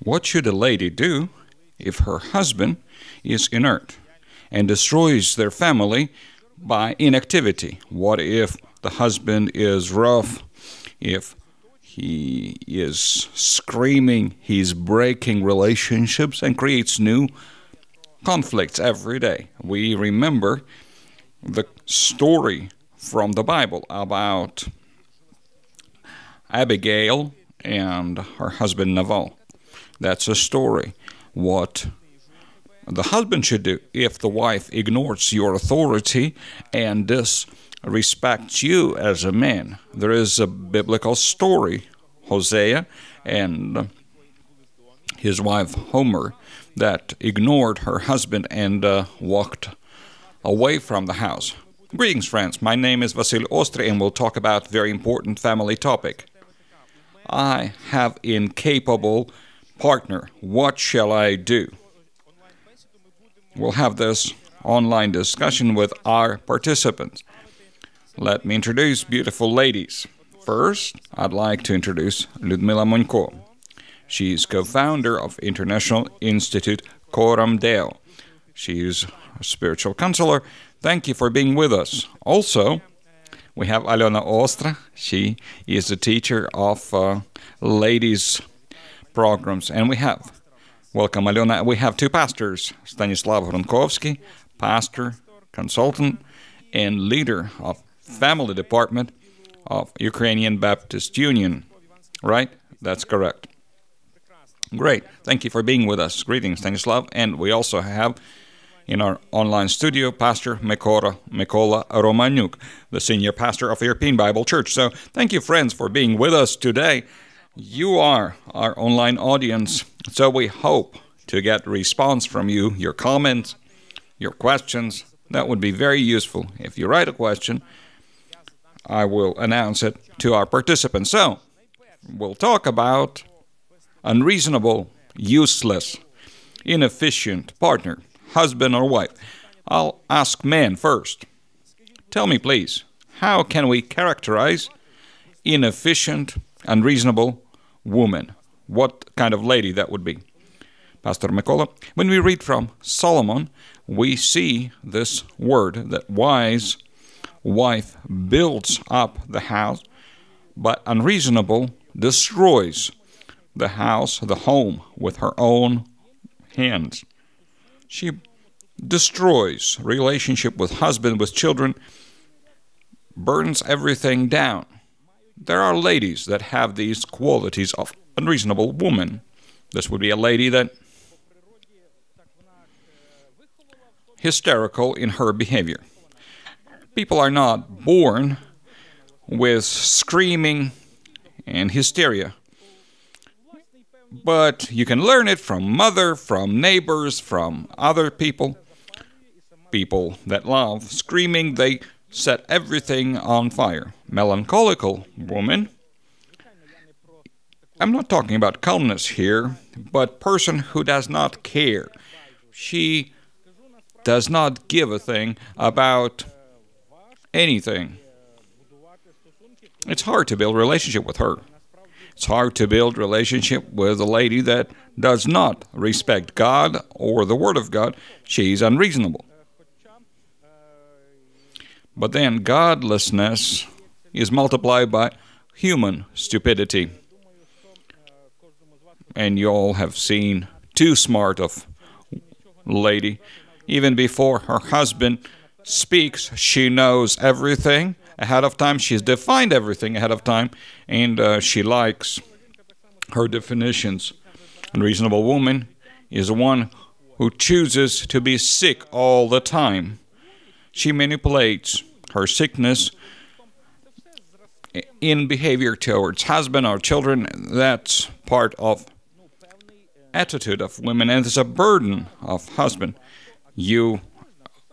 What should a lady do if her husband is inert and destroys their family by inactivity? What if the husband is rough, if he is screaming, he's breaking relationships and creates new conflicts every day? We remember the story from the Bible about Abigail and her husband Nabal. That's a story. What the husband should do if the wife ignores your authority and disrespects you as a man. There is a biblical story, Hosea and his wife Homer, that ignored her husband and walked away from the house. Greetings, friends. My name is Vasyl Ostry, and we'll talk about a very important family topic. I have incapable partner. What shall I do? We'll have this online discussion with our participants. Let me introduce beautiful ladies. First, I'd like to introduce Liudmyla Munko. She is co-founder of International Institute Coram Deo. She is a spiritual counselor. Thank you for being with us. Also, we have Alyona Ostra. She is a teacher of ladies' programs. And welcome Alyona, we have two pastors, Stanislav Gruntkovsky, pastor, consultant, and leader of family department of Ukrainian Baptist Union. Right? That's correct. Great. Thank you for being with us. Greetings, Stanislav. And we also have in our online studio, Pastor Mykola Romaniuk, the senior pastor of Irpin Bible Church. So thank you, friends, for being with us today. You are our online audience, so we hope to get response from you, your comments, your questions. That would be very useful. If you write a question, I will announce it to our participants. So we'll talk about unreasonable, useless, inefficient partner, husband or wife. I'll ask men first. Tell me, please, how can we characterize inefficient, unreasonable woman? What kind of lady that would be? Pastor Mykola, when we read from Solomon, we see this word that wise wife builds up the house, but unreasonable destroys the house, the home, with her own hands. She destroys relationship with husband, with children, burns everything down. There are ladies that have these qualities of unreasonable woman. This would be a lady that hysterical in her behavior. People are not born with screaming and hysteria. But you can learn it from mother, from neighbors, from other people. People that love screaming, they set everything on fire. Melancholical woman, I'm not talking about calmness here, but person who does not care. She does not give a thing about anything. It's hard to build a relationship with her. It's hard to build relationship with a lady that does not respect God or the Word of God. She's unreasonable. But then godlessness is multiplied by human stupidity. And you all have seen too smart of lady. Even before her husband speaks, she knows everything ahead of time. She's defined everything ahead of time, and she likes her definitions. A reasonable woman is one who chooses to be sick all the time. She manipulates her sickness in behavior towards husband or children. That's part of attitude of women, and it's a burden of husband.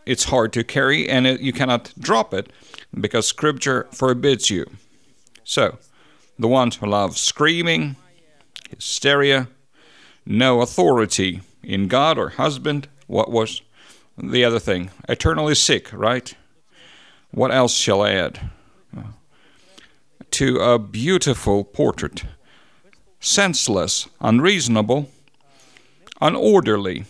It's hard to carry, and you cannot drop it because Scripture forbids you. So, the ones who love screaming, hysteria, no authority in God or husband. What was the other thing? Eternally sick, right? What else shall I add? To a beautiful portrait. Senseless, unreasonable, unorderly,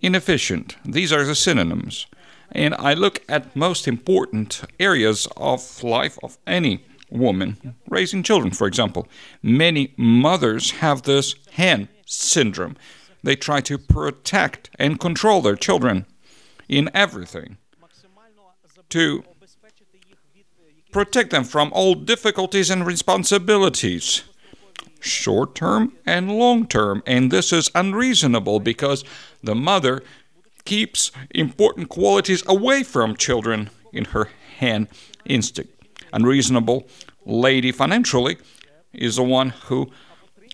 inefficient. These are the synonyms. And I look at most important areas of life of any woman, raising children, for example. Many mothers have this hen syndrome. They try to protect and control their children in everything, to protect them from all difficulties and responsibilities, short-term and long-term. And this is unreasonable because the mother keeps important qualities away from children in her hen instinct. Unreasonable lady financially is the one who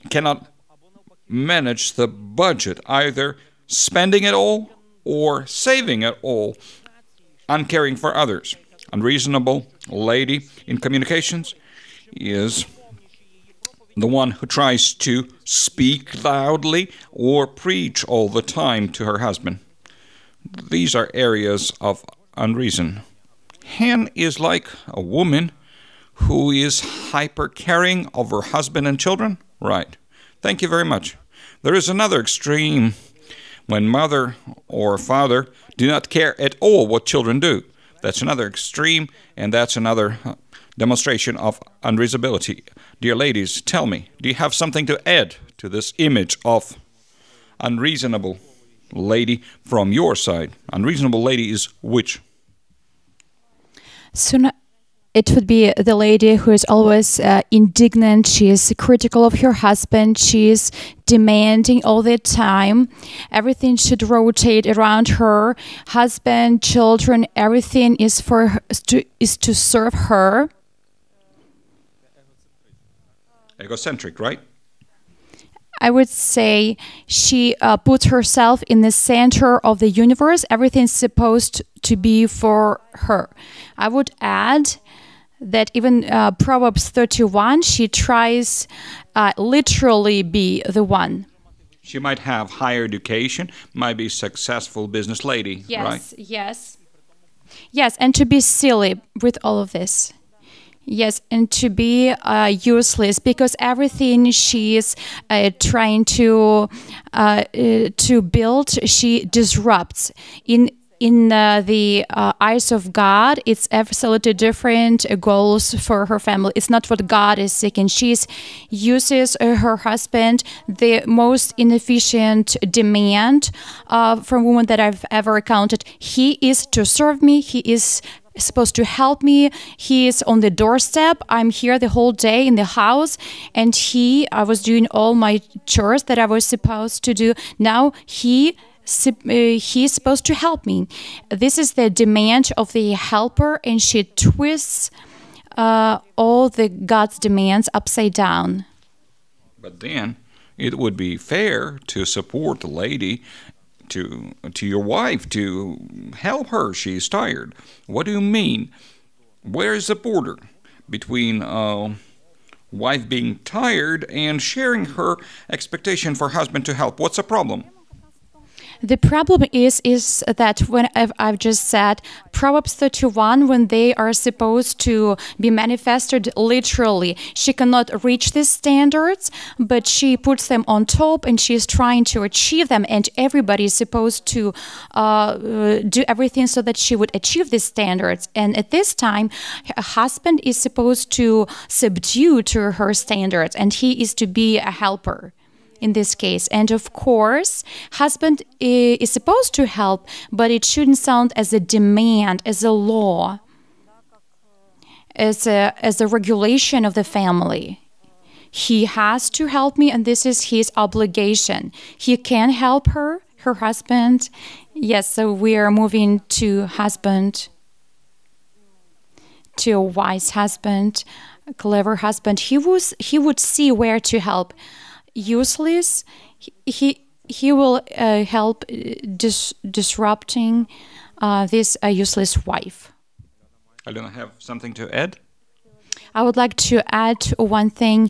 cannot manage the budget, either spending it all or saving it all, uncaring for others. Unreasonable lady in communications is the one who tries to speak loudly or preach all the time to her husband. These are areas of unreason. Hen is like a woman who is hyper-caring of her husband and children. Right. Thank you very much. There is another extreme when mother or father do not care at all what children do. That's another extreme, and that's another demonstration of unreasonability. Dear ladies, tell me, do you have something to add to this image of unreasonable lady from your side? Unreasonable lady is which? So it would be the lady who is always indignant. She is critical of her husband. She is demanding all the time. Everything should rotate around her. Husband, children, everything is for her, is to serve her. Egocentric, right? I would say she puts herself in the center of the universe. Everything's supposed to be for her. I would add that even Proverbs 31, she tries literally be the one. She might have higher education, might be a successful business lady, yes, right? Yes, yes, and to be silly with all of this. Yes, and to be useless, because everything she is trying to build, she disrupts. In the eyes of God, it's absolutely different goals for her family. It's not what God is seeking. She uses her husband, the most inefficient demand from women that I've ever encountered. He is to serve me. He is supposed to help me. He is on the doorstep. I'm here the whole day in the house, and I was doing all my chores that I was supposed to do. Now he's supposed to help me. This is the demand of the helper, and she twists all the God's demands upside down. But then it would be fair to support the lady, to your wife, to help her. She's tired. What do you mean? Where is the border between wife being tired and sharing her expectation for husband to help? What's the problem? The problem is that when I've just said Proverbs 31, when they are supposed to be manifested literally, she cannot reach these standards, but she puts them on top and she is trying to achieve them, and everybody is supposed to do everything so that she would achieve these standards. And at this time, her husband is supposed to subdue to her standards, and he is to be a helper in this case. And of course, husband is supposed to help, but it shouldn't sound as a demand, as a law, as a regulation of the family. He has to help me, and this is his obligation. He can help her husband. Yes, so we are moving to husband, to a wise husband, a clever husband. He would see where to help. Useless, he will help disrupting this useless wife. Alyona, have something to add? I would like to add one thing.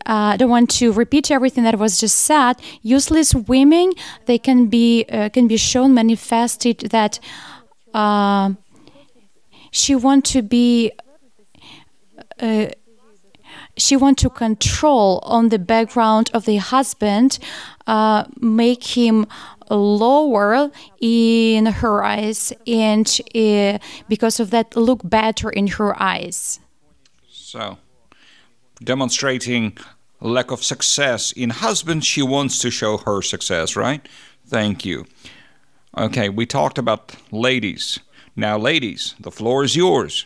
I don't want to repeat everything that was just said. Useless women, they can be shown, manifested that she want to be. she wants to control on the background of the husband, make him lower in her eyes, and because of that, look better in her eyes. So, demonstrating lack of success in husband, she wants to show her success, right? Thank you. Okay, we talked about ladies. Now, ladies, the floor is yours.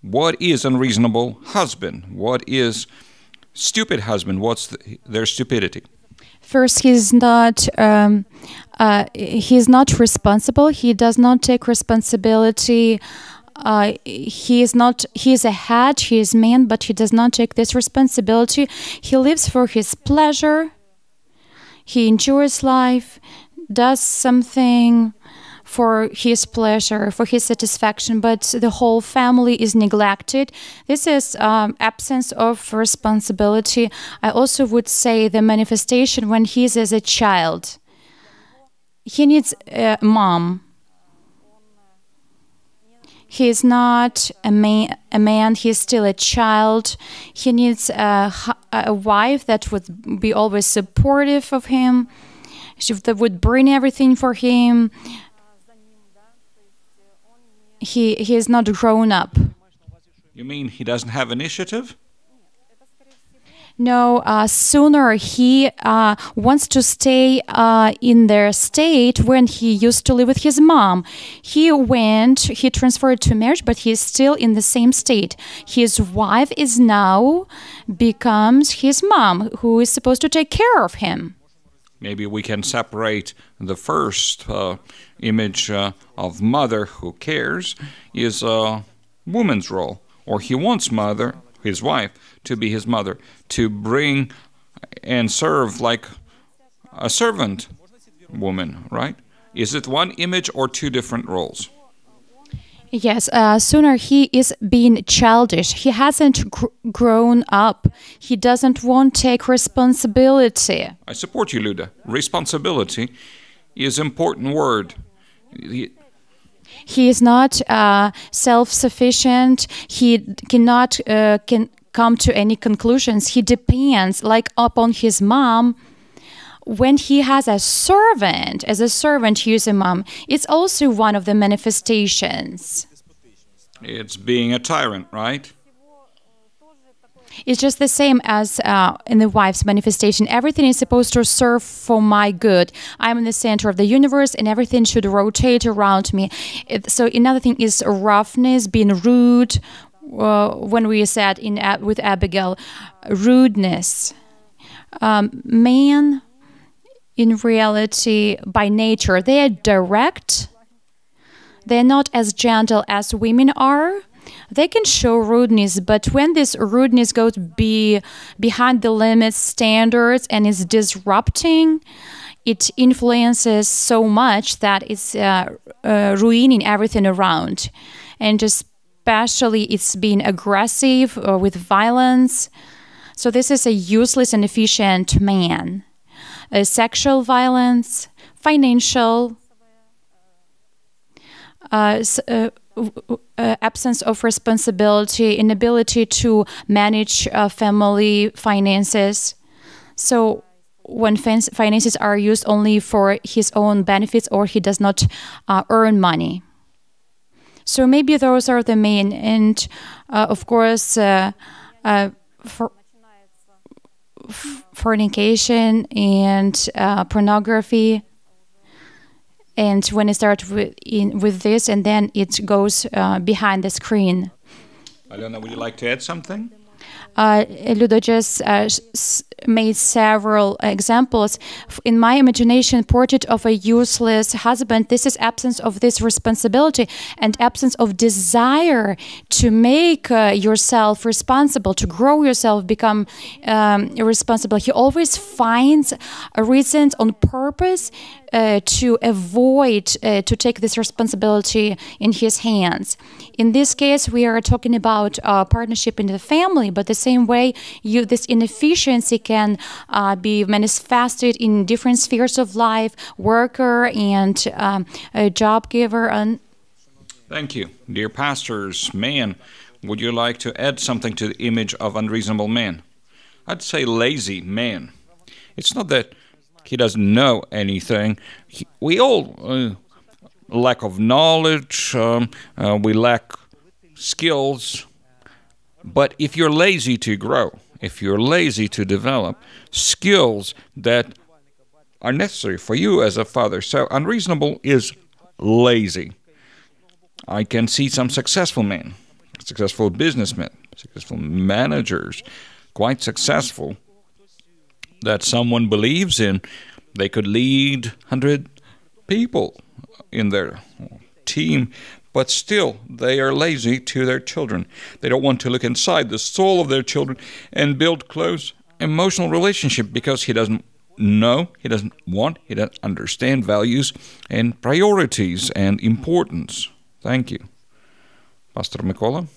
What is unreasonable husband? What is stupid husband? What's their stupidity? First, he's not responsible. He does not take responsibility. He's a head, he is man, but he does not take this responsibility. He lives for his pleasure. He enjoys life, does something for his pleasure, for his satisfaction, but the whole family is neglected. This is absence of responsibility. I also would say the manifestation when he is as a child. He needs a mom. He is not a man, he is still a child. He needs a wife that would be always supportive of him, that would bring everything for him. He is not grown up. You mean he doesn't have initiative? No, sooner he wants to stay in their state when he used to live with his mom. He transferred to marriage, but he is still in the same state. His wife is now becomes his mom, who is supposed to take care of him. Maybe we can separate the first image of mother who cares is a woman's role, or he wants mother, his wife, to be his mother, to bring and serve like a servant woman, right? Is it one image or two different roles? Yes, sooner he is being childish. He hasn't grown up. He doesn't want to take responsibility. I support you, Luda. Responsibility is an important word. He is not self-sufficient. He cannot come to any conclusions. He depends upon his mom. When he has a servant, as a servant he is a mom, it's also one of the manifestations. It's being a tyrant, right? It's just the same as in the wife's manifestation. Everything is supposed to serve for my good. I'm in the center of the universe and everything should rotate around me. So another thing is roughness, being rude. When we said with Abigail, rudeness. Man, in reality, by nature, they are direct. They're not as gentle as women are. They can show rudeness, but when this rudeness goes behind the limits, standards, and is disrupting, it influences so much that it's ruining everything around. And especially it's being aggressive or with violence. So this is a useless and efficient man. Sexual violence, financial, absence of responsibility, inability to manage family finances. So when finances are used only for his own benefits or he does not earn money. So maybe those are the main, and of course fornication and pornography. And when it starts with this, and then it goes behind the screen. Alyona, would you like to add something? Ludo just made several examples. In my imagination, portrait of a useless husband, this is absence of this responsibility and absence of desire to make yourself responsible, to grow yourself, become responsible. He always finds reasons on purpose to avoid to take this responsibility in his hands. In this case, we are talking about partnership in the family, but the same way, this inefficiency can be manifested in different spheres of life, worker and a job giver. Thank you. Dear pastors, man would you like to add something to the image of unreasonable man? I'd say lazy man. It's not that he doesn't know anything. We all lack of knowledge, we lack skills. But if you're lazy to grow, if you're lazy to develop skills that are necessary for you as a father, so unreasonable is lazy. I can see some successful men, successful businessmen, successful managers, quite successful, that someone believes in. They could lead 100 people in their team, but still they are lazy to their children. They don't want to look inside the soul of their children and build close emotional relationship because he doesn't know, he doesn't want, he doesn't understand values and priorities and importance. Thank you. Pastor Mykola.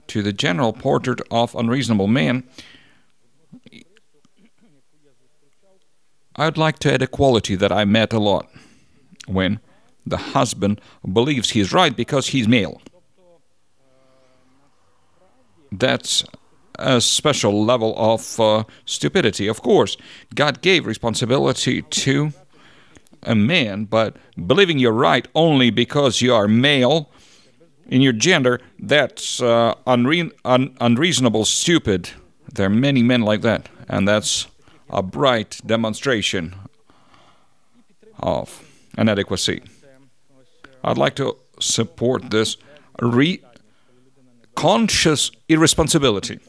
To the general portrait of unreasonable man, I'd like to add a quality that I met a lot when the husband believes he's right because he's male. That's a special level of stupidity. Of course, God gave responsibility to a man, but believing you're right only because you are male in your gender, that's unreasonable, stupid. There are many men like that, and that's a bright demonstration of inadequacy. I'd like to support this conscious irresponsibility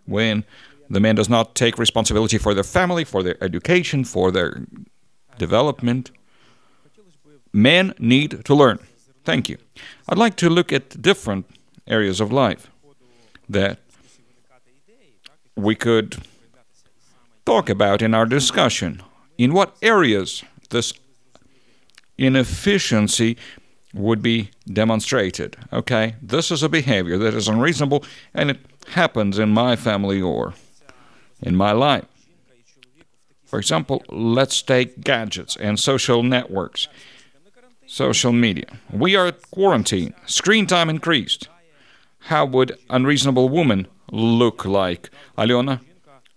when the man does not take responsibility for their family, for their education, for their development. Men need to learn. Thank you. I'd like to look at different areas of life that we could talk about in our discussion. In what areas this inefficiency would be demonstrated. Okay, this is a behavior that is unreasonable and it happens in my family or in my life. For example, let's take gadgets and social networks, social media. We are at quarantine. Screen time increased. How would unreasonable woman look like? Alyona,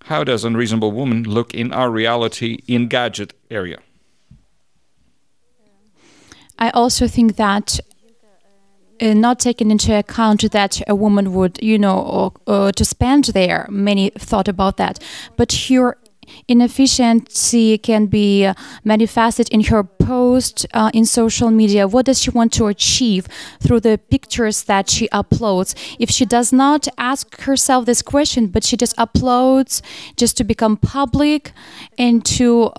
how does unreasonable woman look in our reality in gadget area? I also think that not taking into account that a woman would, to spend there, many thought about that, but her inefficiency can be manifested in her post in social media. What does she want to achieve through the pictures that she uploads? If she does not ask herself this question, but she just uploads just to become public and to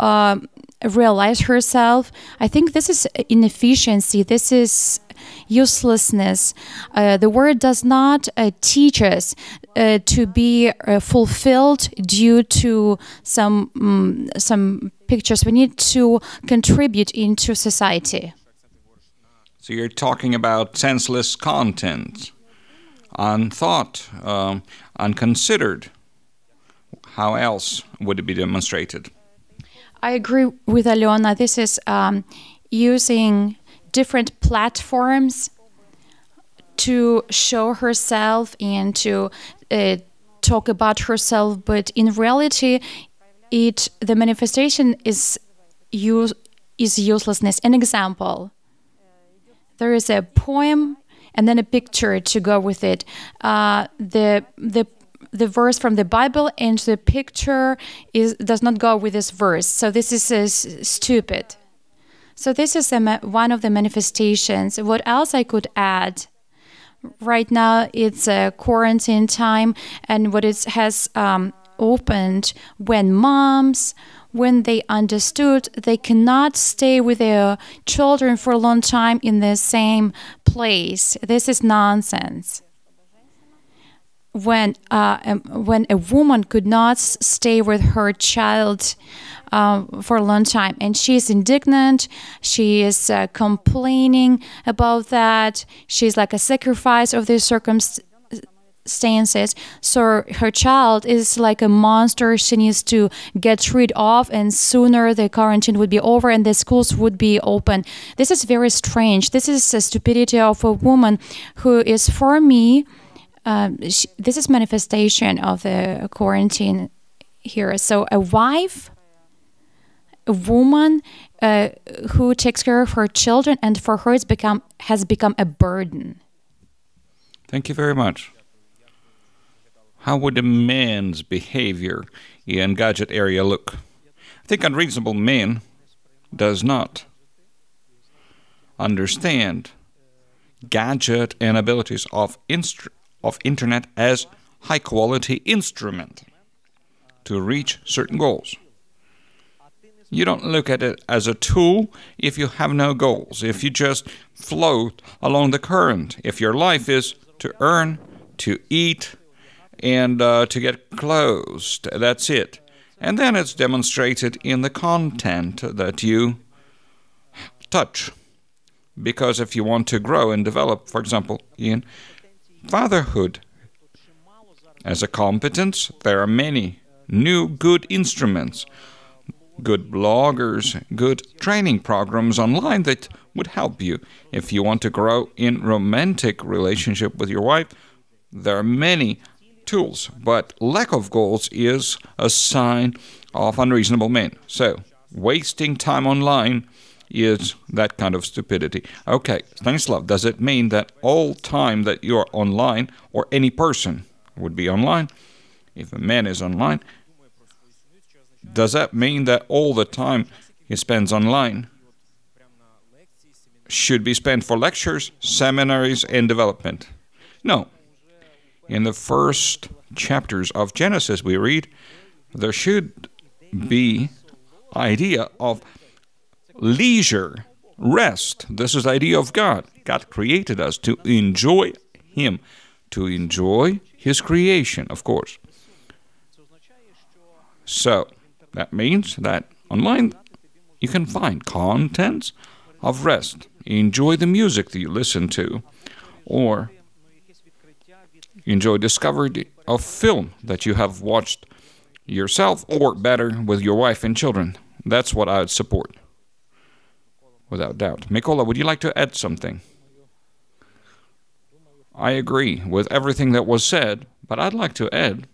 realize herself, I think this is inefficiency. This is uselessness. The word does not teach us to be fulfilled due to some pictures. We need to contribute into society. So you're talking about senseless content, unthought, unconsidered. How else would it be demonstrated? I agree with Alyona. This is using different platforms to show herself and to talk about herself, but in reality, the manifestation is uselessness. An example: there is a poem and then a picture to go with it. The verse from the Bible and the picture does not go with this verse. So this is stupid. So this is one of the manifestations. What else I could add? Right now it's a quarantine time, and what it has opened when moms, when they understood they cannot stay with their children for a long time in the same place. This is nonsense. When a woman could not stay with her child for a long time, and she is indignant, she is complaining about that, she's like a sacrifice of this circumstances. So her child is like a monster she needs to get rid of, and sooner the quarantine would be over and the schools would be open. This is very strange. This is a stupidity of a woman who is, for me, this is manifestation of the quarantine here. So a wife, a woman who takes care of her children, and for her has become a burden. Thank you very much. How would a man's behavior in gadget area look? I think unreasonable man does not understand gadget and abilities of internet as high-quality instrument to reach certain goals. You don't look at it as a tool if you have no goals, if you just float along the current, if your life is to earn, to eat, and to get clothes. That's it. And then it's demonstrated in the content that you touch. Because if you want to grow and develop, for example, in fatherhood as a competence, there are many new good instruments, good bloggers, good training programs online that would help you. If you want to grow in romantic relationship with your wife, there are many tools, but lack of goals is a sign of unreasonable men. So, wasting time online is that kind of stupidity. Okay, Stanislav, does it mean that all time that you're online, or any person would be online, if a man is online, does that mean that all the time he spends online should be spent for lectures, seminaries, and development? No. In the first chapters of Genesis we read, there should be idea of leisure, rest. This is the idea of God. God created us to enjoy Him, to enjoy His creation, of course. So, that means that online you can find contents of rest. Enjoy the music that you listen to, or enjoy discovery of film that you have watched yourself, or better, with your wife and children. That's what I would support, without doubt. Mykola, would you like to add something? I agree with everything that was said, but I'd like to add,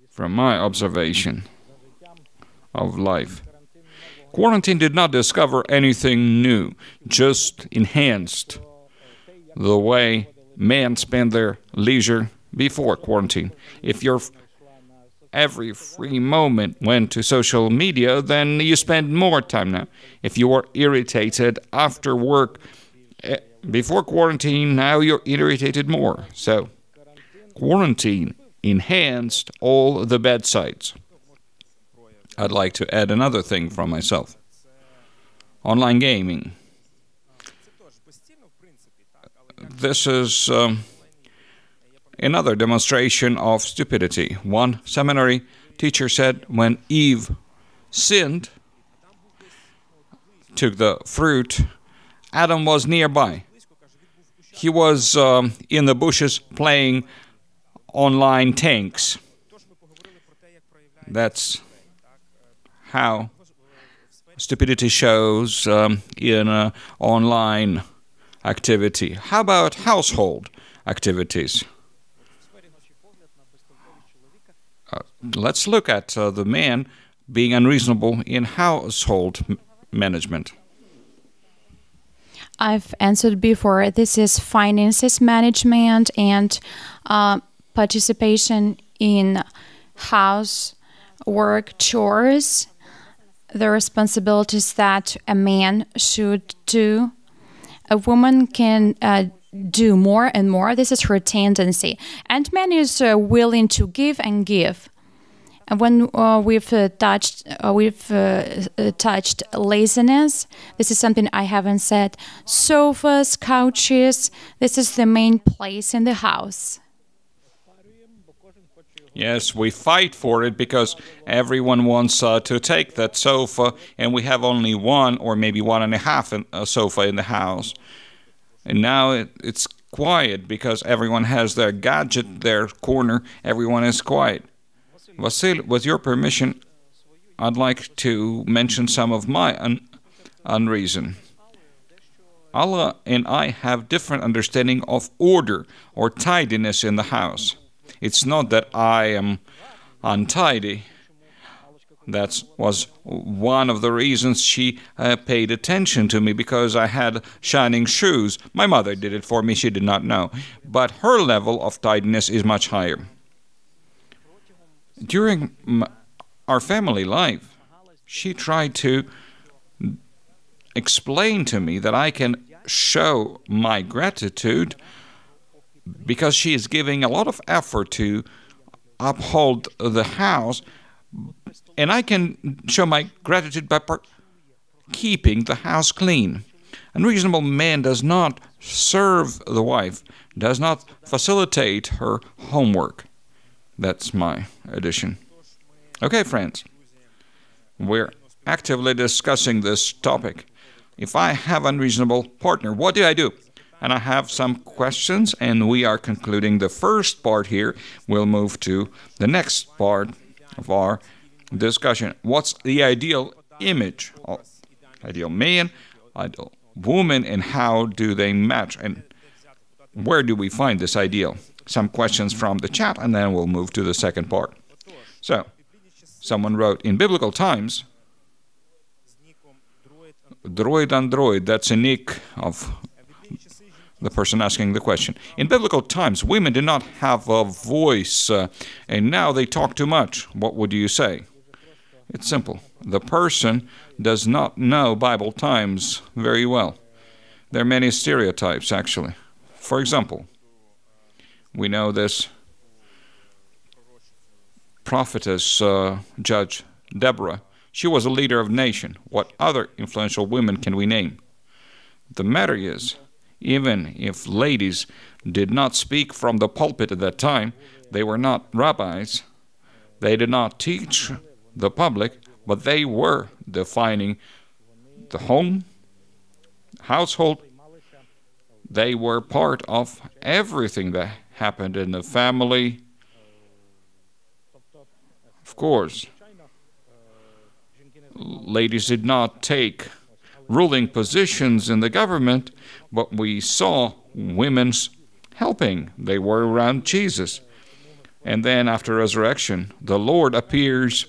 from my observation of life, quarantine did not discover anything new, just enhanced the way men spend their leisure before quarantine. If you're every free moment went to social media, then you spend more time now. If you were irritated after work before quarantine, now you're irritated more. So, quarantine enhanced all the bad sides. I'd like to add another thing from myself. Online gaming. This is another demonstration of stupidity. One seminary teacher said when Eve sinned, took the fruit, Adam was nearby. He was in the bushes playing online tanks. That's how stupidity shows in online activity. How about household activities? Let's look at the man being unreasonable in household management. I've answered before. This is finances management and participation in housework chores, the responsibilities that a man should do. A woman can do more and more. This is her tendency. And man is willing to give and give. And when we've touched laziness, this is something I haven't said. Sofas, couches, this is the main place in the house. Yes, we fight for it because everyone wants to take that sofa, and we have only one or maybe 1.5 sofa in the house. And now it's quiet because everyone has their gadget, their corner, everyone is quiet. Vasyl, with your permission, I'd like to mention some of my unreason. Allah and I have different understanding of order or tidiness in the house. It's not that I am untidy. That was one of the reasons she paid attention to me, because I had shining shoes. My mother did it for me, she did not know. But her level of tidiness is much higher. During our family life, she tried to explain to me that I can show my gratitude because she is giving a lot of effort to uphold the house, and I can show my gratitude by keeping the house clean. Unreasonable man does not serve the wife, does not facilitate her homework. That's my addition. Okay, friends, we're actively discussing this topic. If I have unreasonable partner, what do I do? And I have some questions, and we are concluding the first part here. We'll move to the next part of our discussion. What's the ideal image of ideal man, ideal woman, and how do they match? And where do we find this ideal? Some questions from the chat, and then we'll move to the second part. So, someone wrote, in biblical times, droid android, that's a nick of the person asking the question. In biblical times, women did not have a voice, and now they talk too much. What would you say? It's simple. The person does not know Bible times very well. There are many stereotypes, actually. For example, we know this prophetess, Judge Deborah. She was a leader of a nation. What other influential women can we name? The matter is, even if ladies did not speak from the pulpit at that time, they were not rabbis, they did not teach the public, but they were defining the home, household. They were part of everything that happened in the family. Of course, ladies did not take ruling positions in the government, but we saw women's helping. They were around Jesus. And then after resurrection, the Lord appears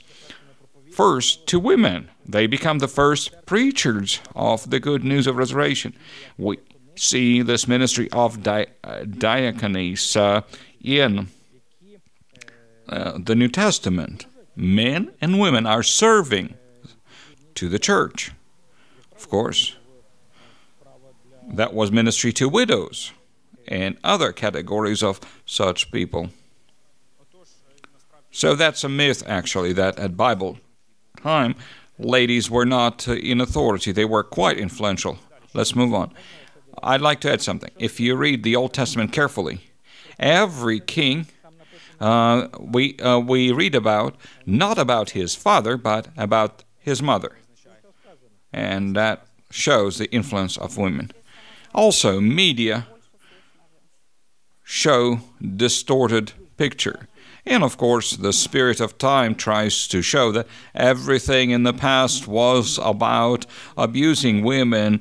first to women. They become the first preachers of the good news of resurrection. We see this ministry of diaconess in the New Testament. Men and women are serving to the church. Of course, that was ministry to widows and other categories of such people. So that's a myth, actually, that at Bible time, ladies were not in authority. They were quite influential. Let's move on. I'd like to add something. If you read the Old Testament carefully, every king we read about, not about his father, but about his mother. And that shows the influence of women. Also, media show distorted picture. And of course, the spirit of time tries to show that everything in the past was about abusing women,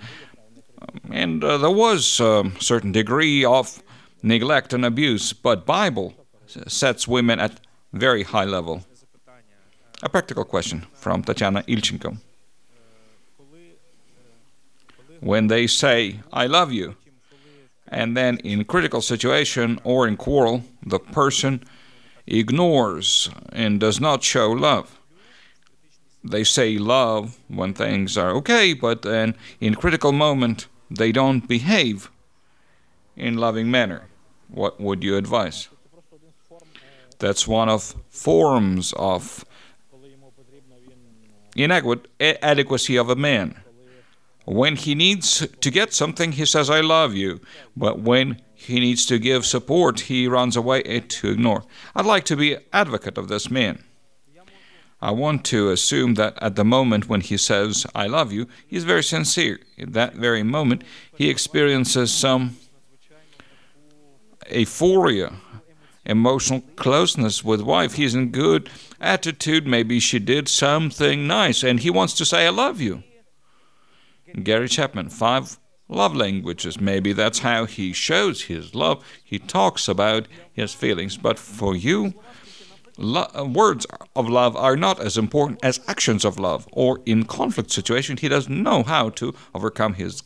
and there was a certain degree of neglect and abuse, but Bible sets women at very high level. A practical question from Tatiana Ilchenko. When they say, I love you, and then in critical situation or in quarrel, the person ignores and does not show love. They say love when things are okay, but then in critical moment, they don't behave in loving manner. What would you advise? That's one of forms of inadequacy of a man. When he needs to get something, he says, I love you. But when he needs to give support, he runs away to ignore. I'd like to be advocate of this man. I want to assume that at the moment when he says, I love you, he's very sincere. In that very moment, he experiences some euphoria, emotional closeness with wife. He's in good attitude. Maybe she did something nice, and he wants to say, I love you. Gary Chapman, 5 love languages. Maybe that's how he shows his love. He talks about his feelings. But for you, words of love are not as important as actions of love. Or in conflict situation, he doesn't know how to overcome his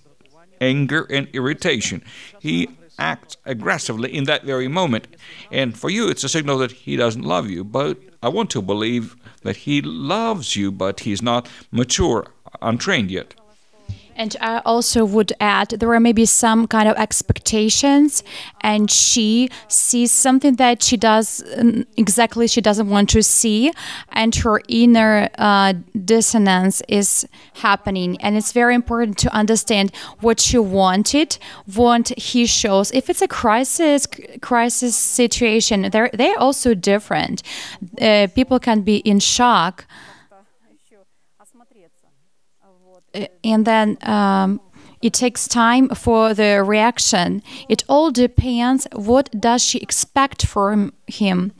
anger and irritation. He acts aggressively in that very moment. And for you, it's a signal that he doesn't love you. But I want to believe that he loves you, but he's not mature, untrained yet. And I also would add, there are maybe some kind of expectations, and she sees something that she doesn't want to see, and her inner dissonance is happening. And it's very important to understand what she wanted, what he shows. If it's a crisis situation, they're also different. People can be in shock. And then it takes time for the reaction. It all depends what does she expect from him.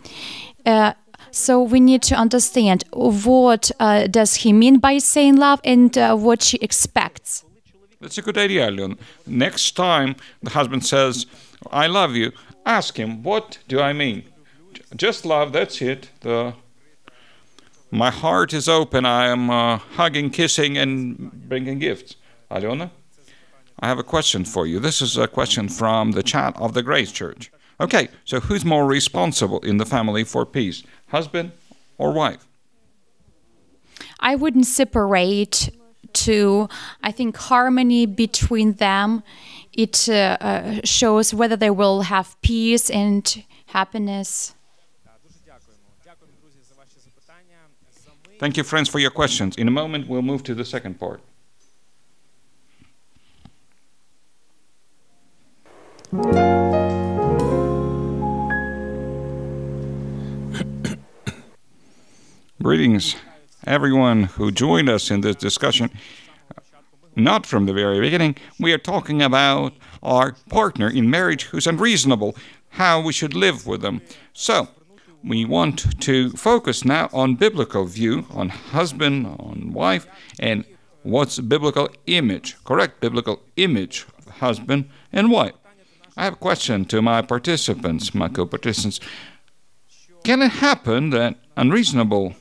So we need to understand what does he mean by saying love and what she expects. That's a good idea, Alyona. Next time the husband says, I love you, ask him, what do I mean? Just love, that's it. My heart is open. I am hugging, kissing, and bringing gifts. Alyona, I have a question for you. This is a question from the chat of the Grace Church. Okay, so who's more responsible in the family for peace, husband or wife? I wouldn't separate two. I think harmony between them, it shows whether they will have peace and happiness. Thank you, friends, for your questions. In a moment, we'll move to the second part. Greetings, everyone who joined us in this discussion. Not from the very beginning. We are talking about our partner in marriage who's unreasonable, how we should live with them. So, we want to focus now on biblical view, on husband, on wife, and what's biblical image, correct biblical image of husband and wife. I have a question to my participants, my co-participants. Can it happen that unreasonable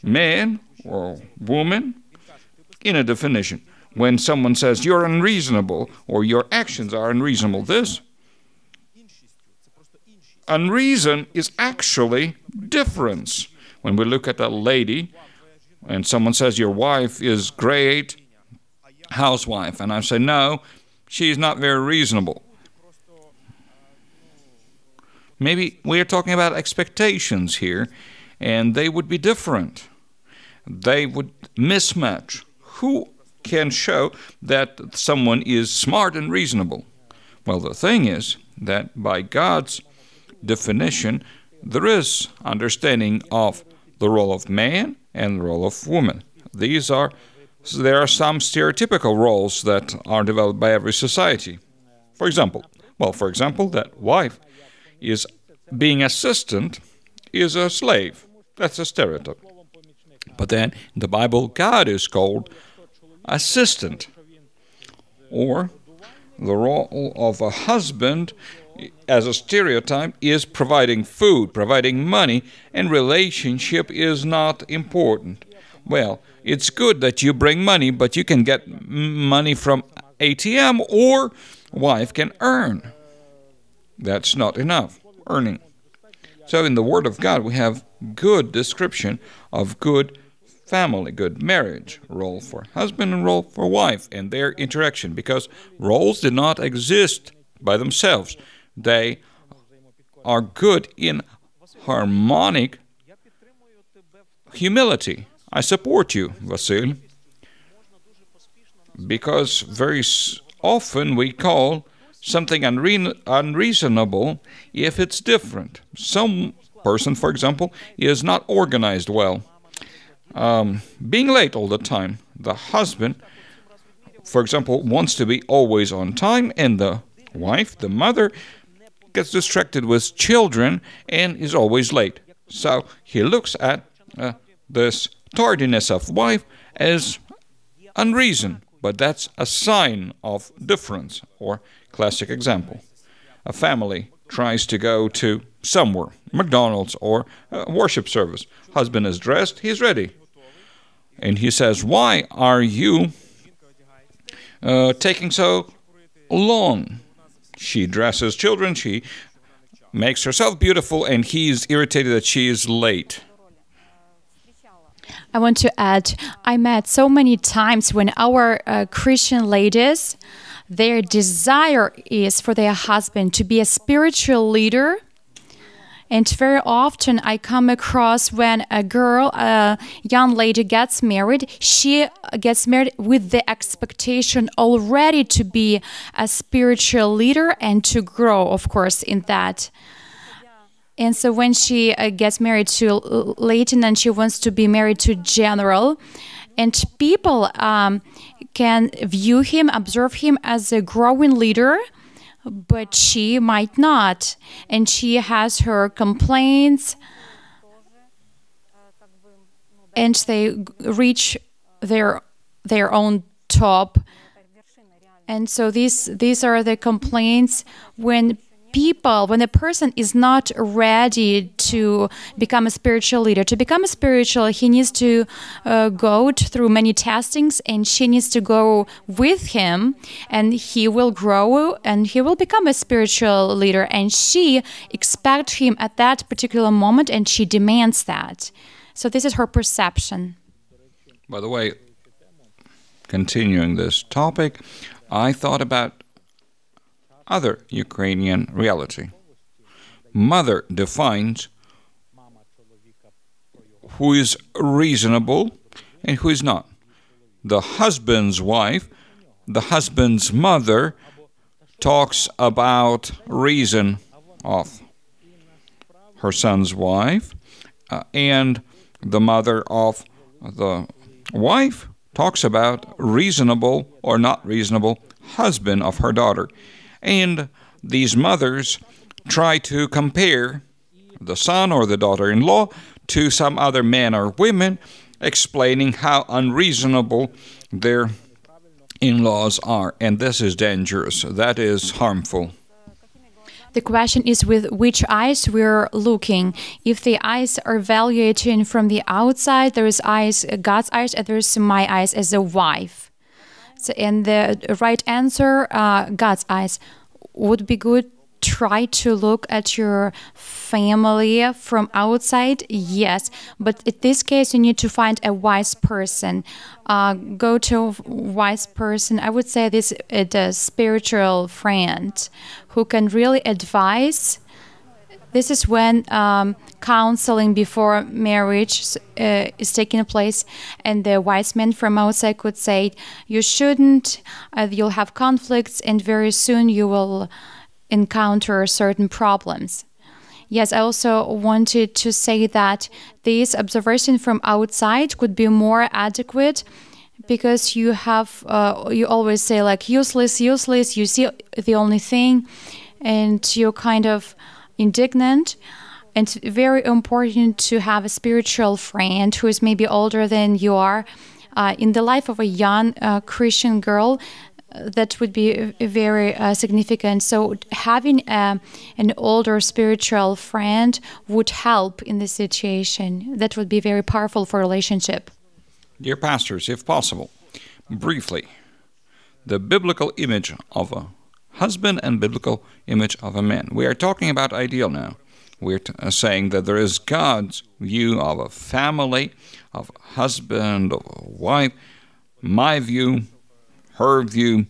man or woman, in a definition, when someone says you're unreasonable or your actions are unreasonable, this unreason is actually difference. When we look at a lady and someone says your wife is great, housewife, and I say no, she's not very reasonable. Maybe we are talking about expectations here, and they would be different. They would mismatch. Who can show that someone is smart and reasonable? Well, the thing is that by God's definition, there is understanding of the role of man and the role of woman. There are some stereotypical roles that are developed by every society. For example, that wife is being assistant is a slave. That's a stereotype. But then in the Bible, God is called assistant. Or the role of a husband as a stereotype is providing food, providing money, and relationship is not important. Well, it's good that you bring money, but you can get money from ATM or wife can earn. That's not enough, earning. So in the Word of God, we have good description of good family, good marriage, role for husband and role for wife, and their interaction, because roles did not exist by themselves. They are good in harmonic humility. I support you, Vasyl, because very often we call something unreasonable if it's different. Some person, for example, is not organized well. Being late all the time. The husband, for example, wants to be always on time, and the wife, the mother, gets distracted with children and is always late. So he looks at this tardiness of wife as unreason, but that's a sign of difference. Or classic example, a family tries to go to somewhere, McDonald's or a worship service. Husband is dressed, he's ready. And he says, "Why are you taking so long?" She dresses children, she makes herself beautiful, and he's irritated that she is late. I want to add, I met so many times when our Christian ladies, their desire is for their husband to be a spiritual leader. And very often I come across when a girl, a young lady gets married, she gets married with the expectation already to be a spiritual leader and to grow, of course, in that. And so when she gets married to Leighton, she wants to be married to general, and people can view him, observe him as a growing leader, but she might not, and she has her complaints, and they reach their own top. And so these are the complaints when a person is not ready to become a spiritual leader. To become a spiritual, he needs to go through many testings, and she needs to go with him, and he will grow, and he will become a spiritual leader. And she expects him at that particular moment, and she demands that. So this is her perception. By the way, continuing this topic, I thought about other Ukrainian reality. Mother defines who is reasonable and who is not. The husband's wife, the husband's mother, talks about reason of her son's wife, and the mother of the wife talks about reasonable or not reasonable husband of her daughter. And these mothers try to compare the son or the daughter-in-law to some other men or women, explaining how unreasonable their in-laws are. And this is dangerous. That is harmful. The question is with which eyes we're looking. If the eyes are evaluating from the outside, there is eyes, God's eyes, and there is my eyes as a wife. So, and the right answer, God's eyes, would be good. Try to look at your family from outside, yes. But in this case, you need to find a wise person. Go to a wise person. I would say this is a spiritual friend who can really advise. This is when counseling before marriage is taking place, and the wise man from outside could say, you shouldn't, you'll have conflicts, and very soon you will encounter certain problems. Yes, I also wanted to say that this observation from outside could be more adequate, because you have, you always say like useless, you see the only thing, and you're kind of indignant. And it's very important to have a spiritual friend who is maybe older than you are. In the life of a young Christian girl, that would be very significant. So having an older spiritual friend would help in this situation. That would be very powerful for a relationship. Dear pastors, if possible, briefly, the biblical image of a husband and biblical image of a man. We are talking about ideal now. We're saying that there is God's view of a family, of a husband, of a wife, my view, her view,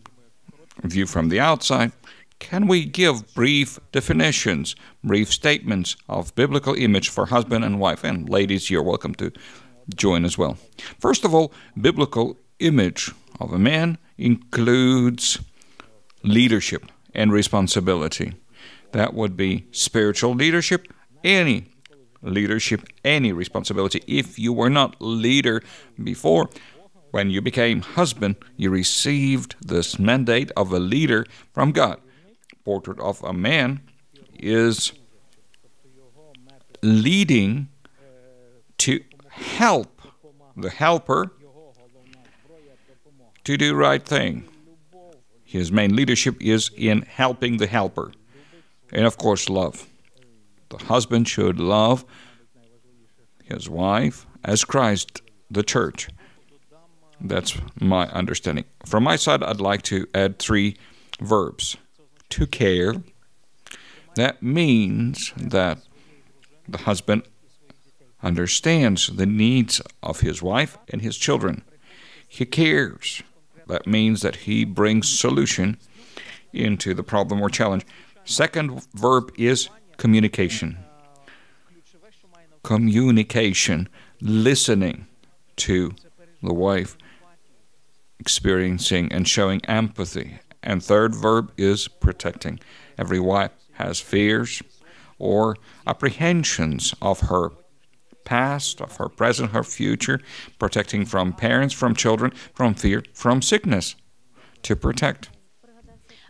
view from the outside. Can we give brief definitions, brief statements of biblical image for husband and wife? And ladies, you're welcome to join as well. First of all, biblical image of a man includes leadership and responsibility. That would be spiritual leadership, any responsibility. If you were not leader before, when you became husband, you received this mandate of a leader from God. portrait of a man is leading to help the helper to do right thing. His main leadership is in helping the helper. And of course, love. The husband should love his wife as Christ, the church. That's my understanding. From my side, I'd like to add 3 verbs. To care. That means that the husband understands the needs of his wife and his children. He cares. That means that he brings solution into the problem or challenge. Second verb is communication. Communication, listening to the wife, experiencing and showing empathy. And third verb is protecting. Every wife has fears or apprehensions of her past, of her present, her future, protecting from parents, from children, from fear, from sickness, to protect.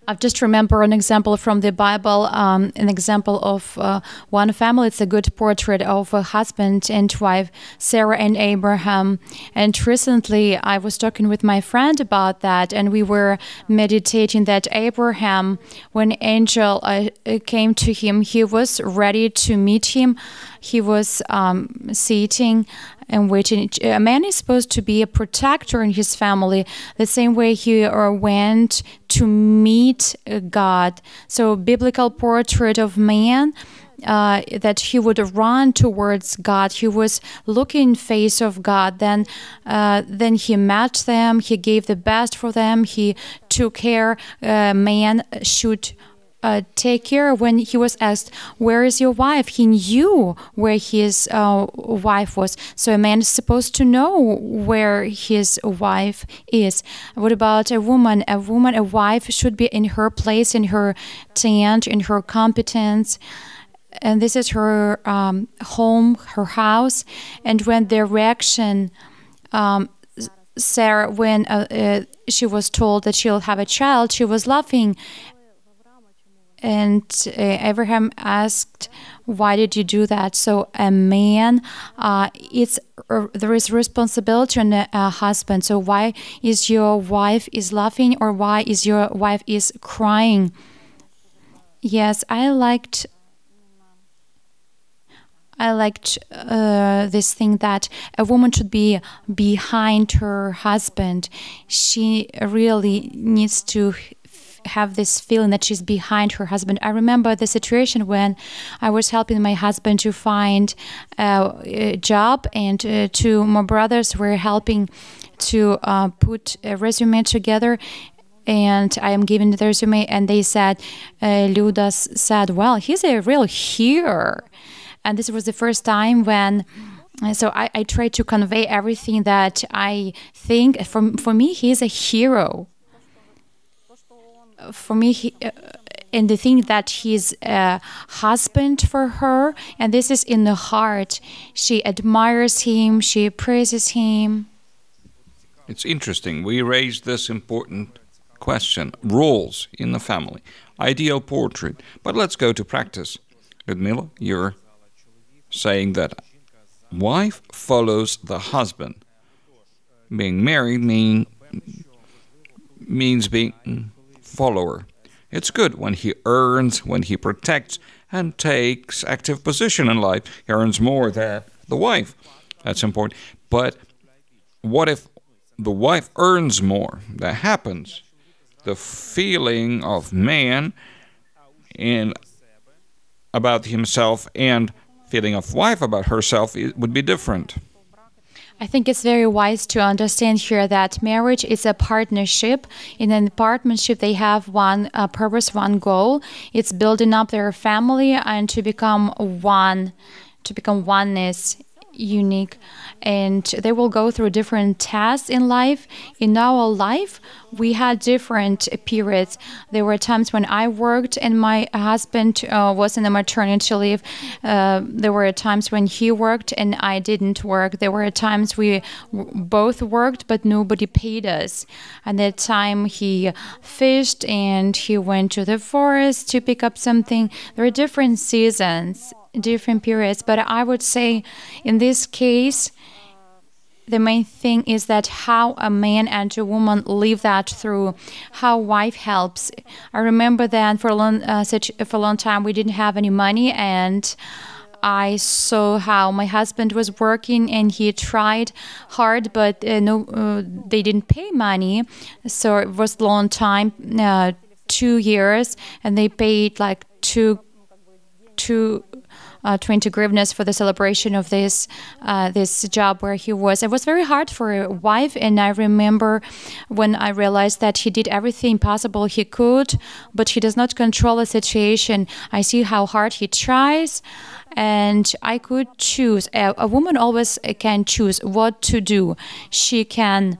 I've just remember an example from the Bible, an example of one family. It's a good portrait of a husband and wife, Sarah and Abraham. And recently I was talking with my friend about that, and we were meditating that Abraham, when angel came to him, he was ready to meet him. He was sitting and waiting. A man is supposed to be a protector in his family, the same way he went to meet God. So biblical portrait of man, that he would run towards God. He was looking face of God. Then he met them. He gave the best for them. He took care. Man should take care. When he was asked, where is your wife? He knew where his wife was. So a man is supposed to know where his wife is. What about a woman? A wife should be in her place, in her tent, in her competence. And this is her home, her house. And when the reaction, Sarah, when she was told that she'll have a child, she was laughing. And Abraham asked, why did you do that? So a man, there is responsibility on a husband. So why is your wife is laughing, or why is your wife is crying? Yes, I liked this thing that a woman should be behind her husband. She really needs to have this feeling that she's behind her husband. I remember the situation when I was helping my husband to find a job, and 2 more brothers were helping to put a resume together. And I am giving the resume, and they said, Luda said, well, he's a real hero. And this was the first time when, so I tried to convey everything that I think. For me, he's a hero. For me, and the thing that he's a husband for her, and this is in the heart. She admires him, she praises him. It's interesting. We raised this important question. Roles in the family. Ideal portrait. But let's go to practice. Liudmyla, you're saying that wife follows the husband. Being married means being follower. It's good when he earns, when he protects and takes active position in life. He earns more than the wife. That's important. But what if the wife earns more? That happens. The feeling of man about himself and feeling of wife about herself would be different. I think it's very wise to understand here that marriage is a partnership. In a partnership, they have one purpose, one goal. It's building up their family and to become one, to become oneness. unique, and they will go through different tasks in life. In our life, we had different periods. There were times when I worked and my husband was in a maternity leave. There were times when he worked and I didn't work. There were times we both worked but nobody paid us. At that time he fished and he went to the forest to pick up something. There are different seasons, different periods, but I would say in this case the main thing is that how a man and a woman live that through, how wife helps. I remember that for a long time we didn't have any money, and I saw how my husband was working and he tried hard, but they didn't pay money, so it was a long time, 2 years, and they paid like 20 hryvnias for the celebration of this job where he was. It was very hard for a wife, and I remember when I realized that he did everything possible he could, but he does not control the situation. I see how hard he tries, and I could choose. A woman always can choose what to do. She can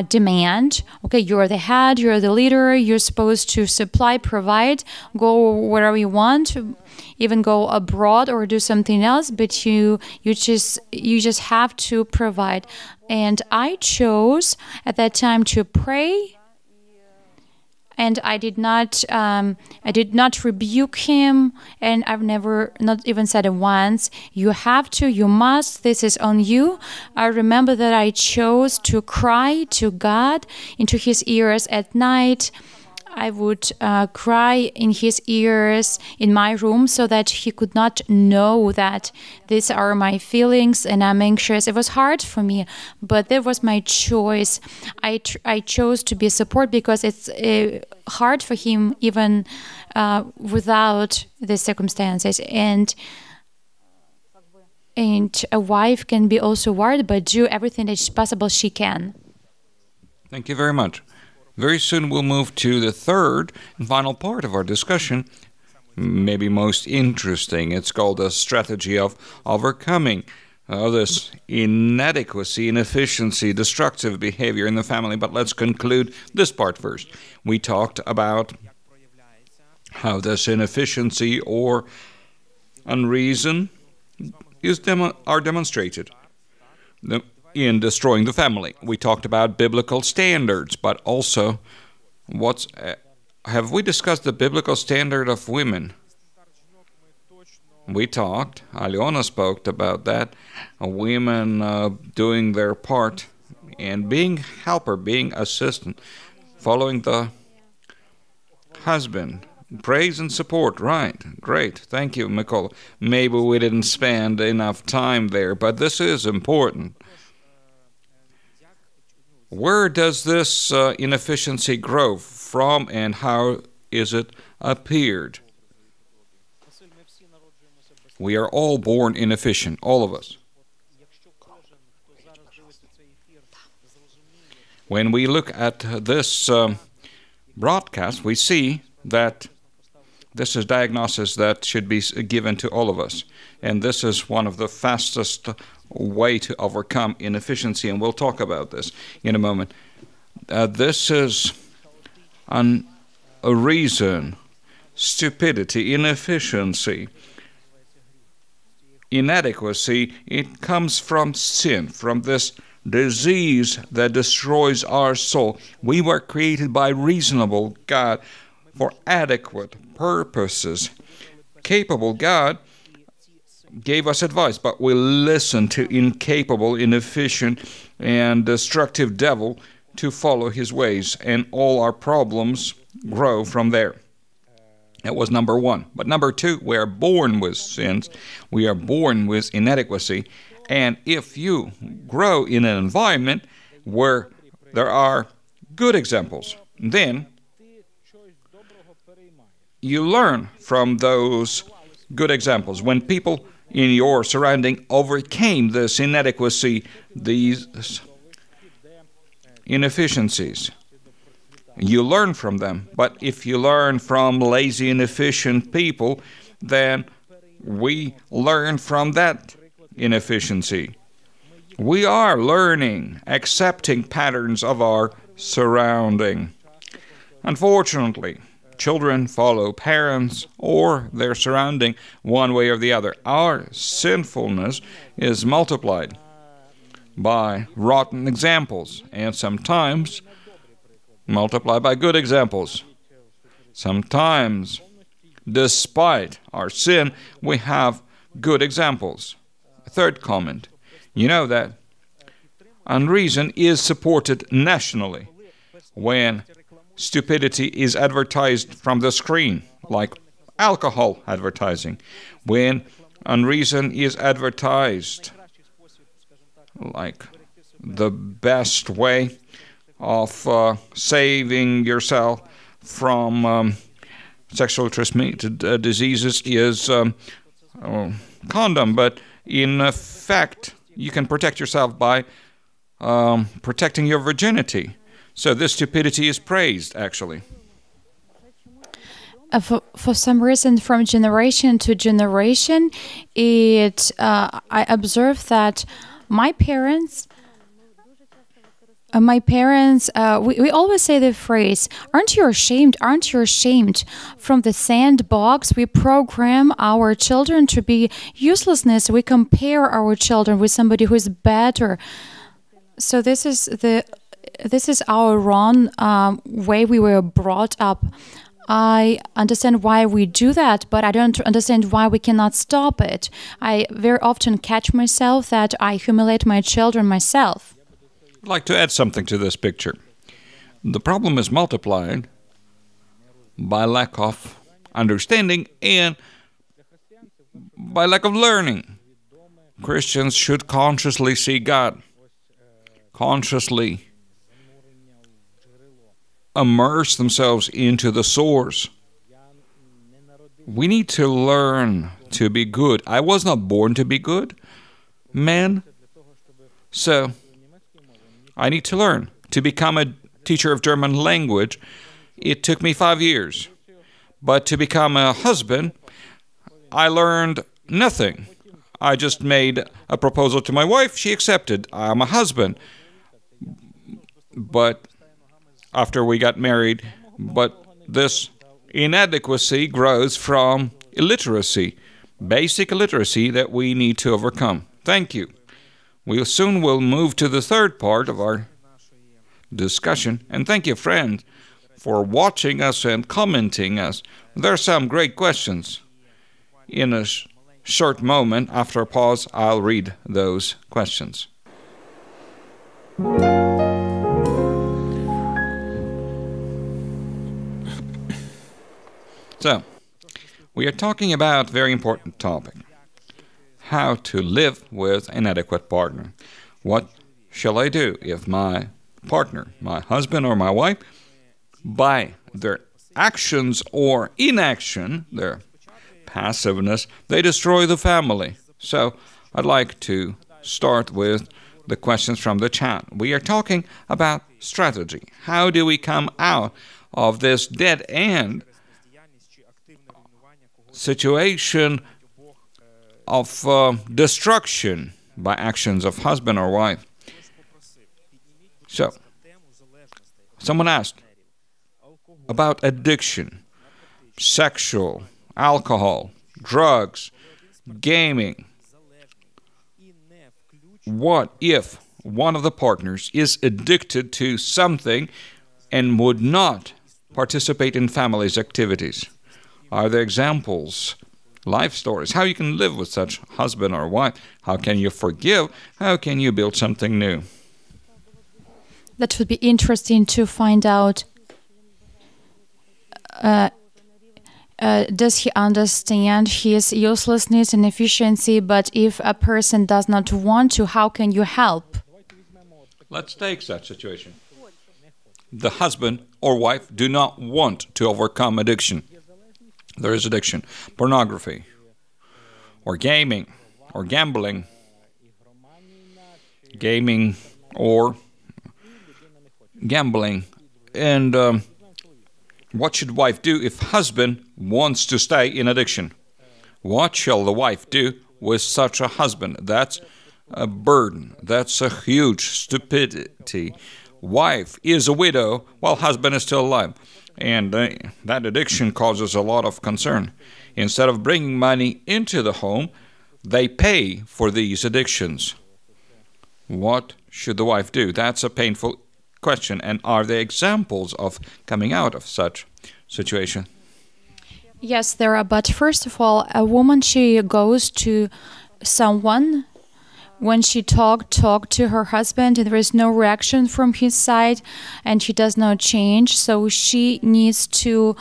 demand, okay, you're the head, you're the leader, you're supposed to supply, provide, go wherever you want, even go abroad or do something else, but you just have to provide. And I chose at that time to pray, and I did not rebuke him, and I've never, not even said it once, you have to, you must, this is on you. I remember that I chose to cry to God into his ears at night. I would cry in his ears in my room so that he could not know that these are my feelings and I'm anxious. It was hard for me, but that was my choice. I chose to be support because it's hard for him even without the circumstances. And a wife can be also worried, but do everything that's possible she can. Thank you very much. Very soon we'll move to the third and final part of our discussion, maybe most interesting. It's called a strategy of overcoming this inadequacy, inefficiency, destructive behavior in the family. But let's conclude this part first. We talked about how this inefficiency or unreason are demonstrated in destroying the family. We talked about biblical standards, but also have we discussed the biblical standard of women? We talked, Alyona spoke about that, women doing their part and being helper, being assistant, following the husband. Praise and support, right. Great. Thank you, Mykola. Maybe we didn't spend enough time there, but this is important. Where does this inefficiency grow from, and how is it appeared? We are all born inefficient, all of us. When we look at this broadcast, we see that this is diagnosis that should be given to all of us. And this is one of the fastest way to overcome inefficiency, and we'll talk about this in a moment. This is a reason, stupidity, inefficiency, inadequacy. It comes from sin, from this disease that destroys our soul. We were created by reasonable God for adequate purposes. Capable God gave us advice, but we listened to incapable, inefficient, and destructive devil to follow his ways, and all our problems grow from there. That was number one. But number two, we are born with sins. We are born with inadequacy. And if you grow in an environment where there are good examples, then you learn from those good examples. When people in your surrounding overcame this inadequacy, these inefficiencies, you learn from them. But if you learn from lazy, inefficient people, then we learn from that inefficiency. We are learning, accepting patterns of our surrounding. Unfortunately, children follow parents or their surrounding one way or the other. Our sinfulness is multiplied by rotten examples and sometimes multiplied by good examples. Sometimes, despite our sin, we have good examples. Third comment. You know that unreason is supported nationally when stupidity is advertised from the screen, like alcohol advertising. When unreason is advertised, like the best way of saving yourself from sexually transmitted diseases is condom, but in fact, you can protect yourself by protecting your virginity. So this stupidity is praised, actually. For some reason, from generation to generation, I observe that my parents, we always say the phrase, aren't you ashamed? Aren't you ashamed? From the sandbox, we program our children to be uselessness. We compare our children with somebody who is better. So this is our wrong way we were brought up. I understand why we do that, but I don't understand why we cannot stop it. I very often catch myself that I humiliate my children myself. I'd like to add something to this picture. The problem is multiplied by lack of understanding and by lack of learning. Christians should consciously see God, consciously immerse themselves into the source. We need to learn to be good. I was not born to be good, man. So I need to learn. To become a teacher of German language, it took me 5 years. But to become a husband, I learned nothing. I just made a proposal to my wife. She accepted. I'm a husband. But after we got married, but this inadequacy grows from illiteracy, basic illiteracy that we need to overcome. Thank you. We soon will move to the third part of our discussion. And thank you, friends, for watching us and commenting us. There are some great questions. In a short moment, after a pause, I'll read those questions. So, we are talking about a very important topic. How to live with an adequate partner. What shall I do if my partner, my husband or my wife, by their actions or inaction, their passiveness, they destroy the family? So, I'd like to start with the questions from the chat. We are talking about strategy. How do we come out of this dead end situation of destruction by actions of husband or wife? So, someone asked about addiction, sexual, alcohol, drugs, gaming. What if one of the partners is addicted to something and would not participate in family's activities? Are there examples, life stories, how you can live with such husband or wife? How can you forgive? How can you build something new? That would be interesting to find out. Does he understand his uselessness and efficiency? But if a person does not want to, how can you help? Let's take such situation. The husband or wife do not want to overcome addiction. There is addiction, pornography, or gaming, or gambling, gaming or gambling. And what should wife do if husband wants to stay in addiction? What shall the wife do with such a husband. That's a burden. That's a huge stupidity. Wife is a widow while husband is still alive. And that addiction causes a lot of concern. Instead of bringing money into the home, they pay for these addictions. What should the wife do? That's a painful question. And are there examples of coming out of such situation? Yes, there are. But first of all, a woman, she goes to someone. When she talked to her husband, and there is no reaction from his side, and he does not change, so she needs to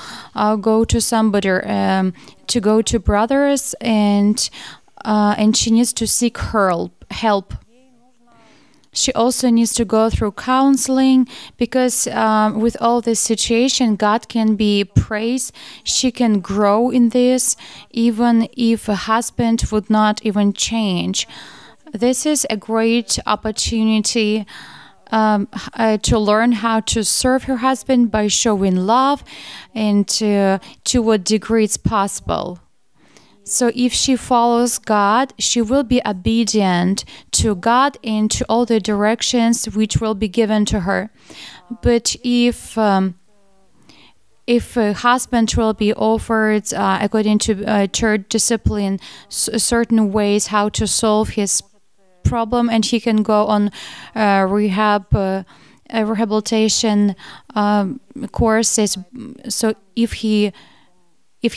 go to somebody, to go to brothers, and she needs to seek help. She also needs to go through counseling, because with all this situation, God can be praised. She can grow in this, even if a husband would not even change. This is a great opportunity to learn how to serve her husband by showing love, and to what degree it's possible. So if she follows God, she will be obedient to God and to all the directions which will be given to her. But if a husband will be offered, according to church discipline, certain ways how to solve his problem, and he can go on rehabilitation courses. So if he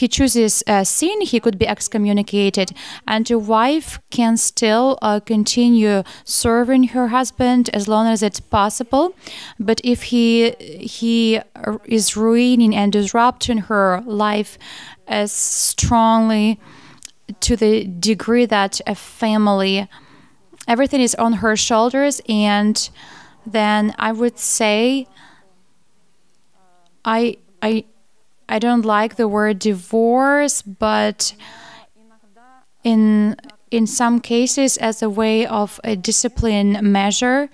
chooses sin, he could be excommunicated, and the wife can still continue serving her husband as long as it's possible. But if he is ruining and disrupting her life as strongly, to the degree that a family, everything is on her shoulders, and then I would say I don't like the word divorce, but in some cases as a way of a discipline measure,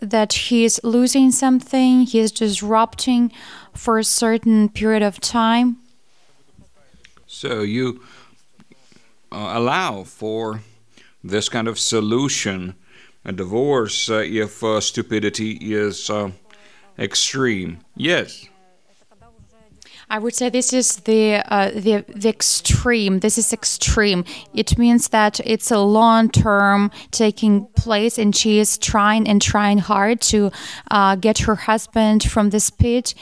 that he is losing something, he is disrupting for a certain period of time. So you allow for this kind of solution, a divorce, if stupidity is extreme. Yes. I would say this is the extreme. This is extreme. It means that it's a long term taking place, and she is trying hard to get her husband from this pit.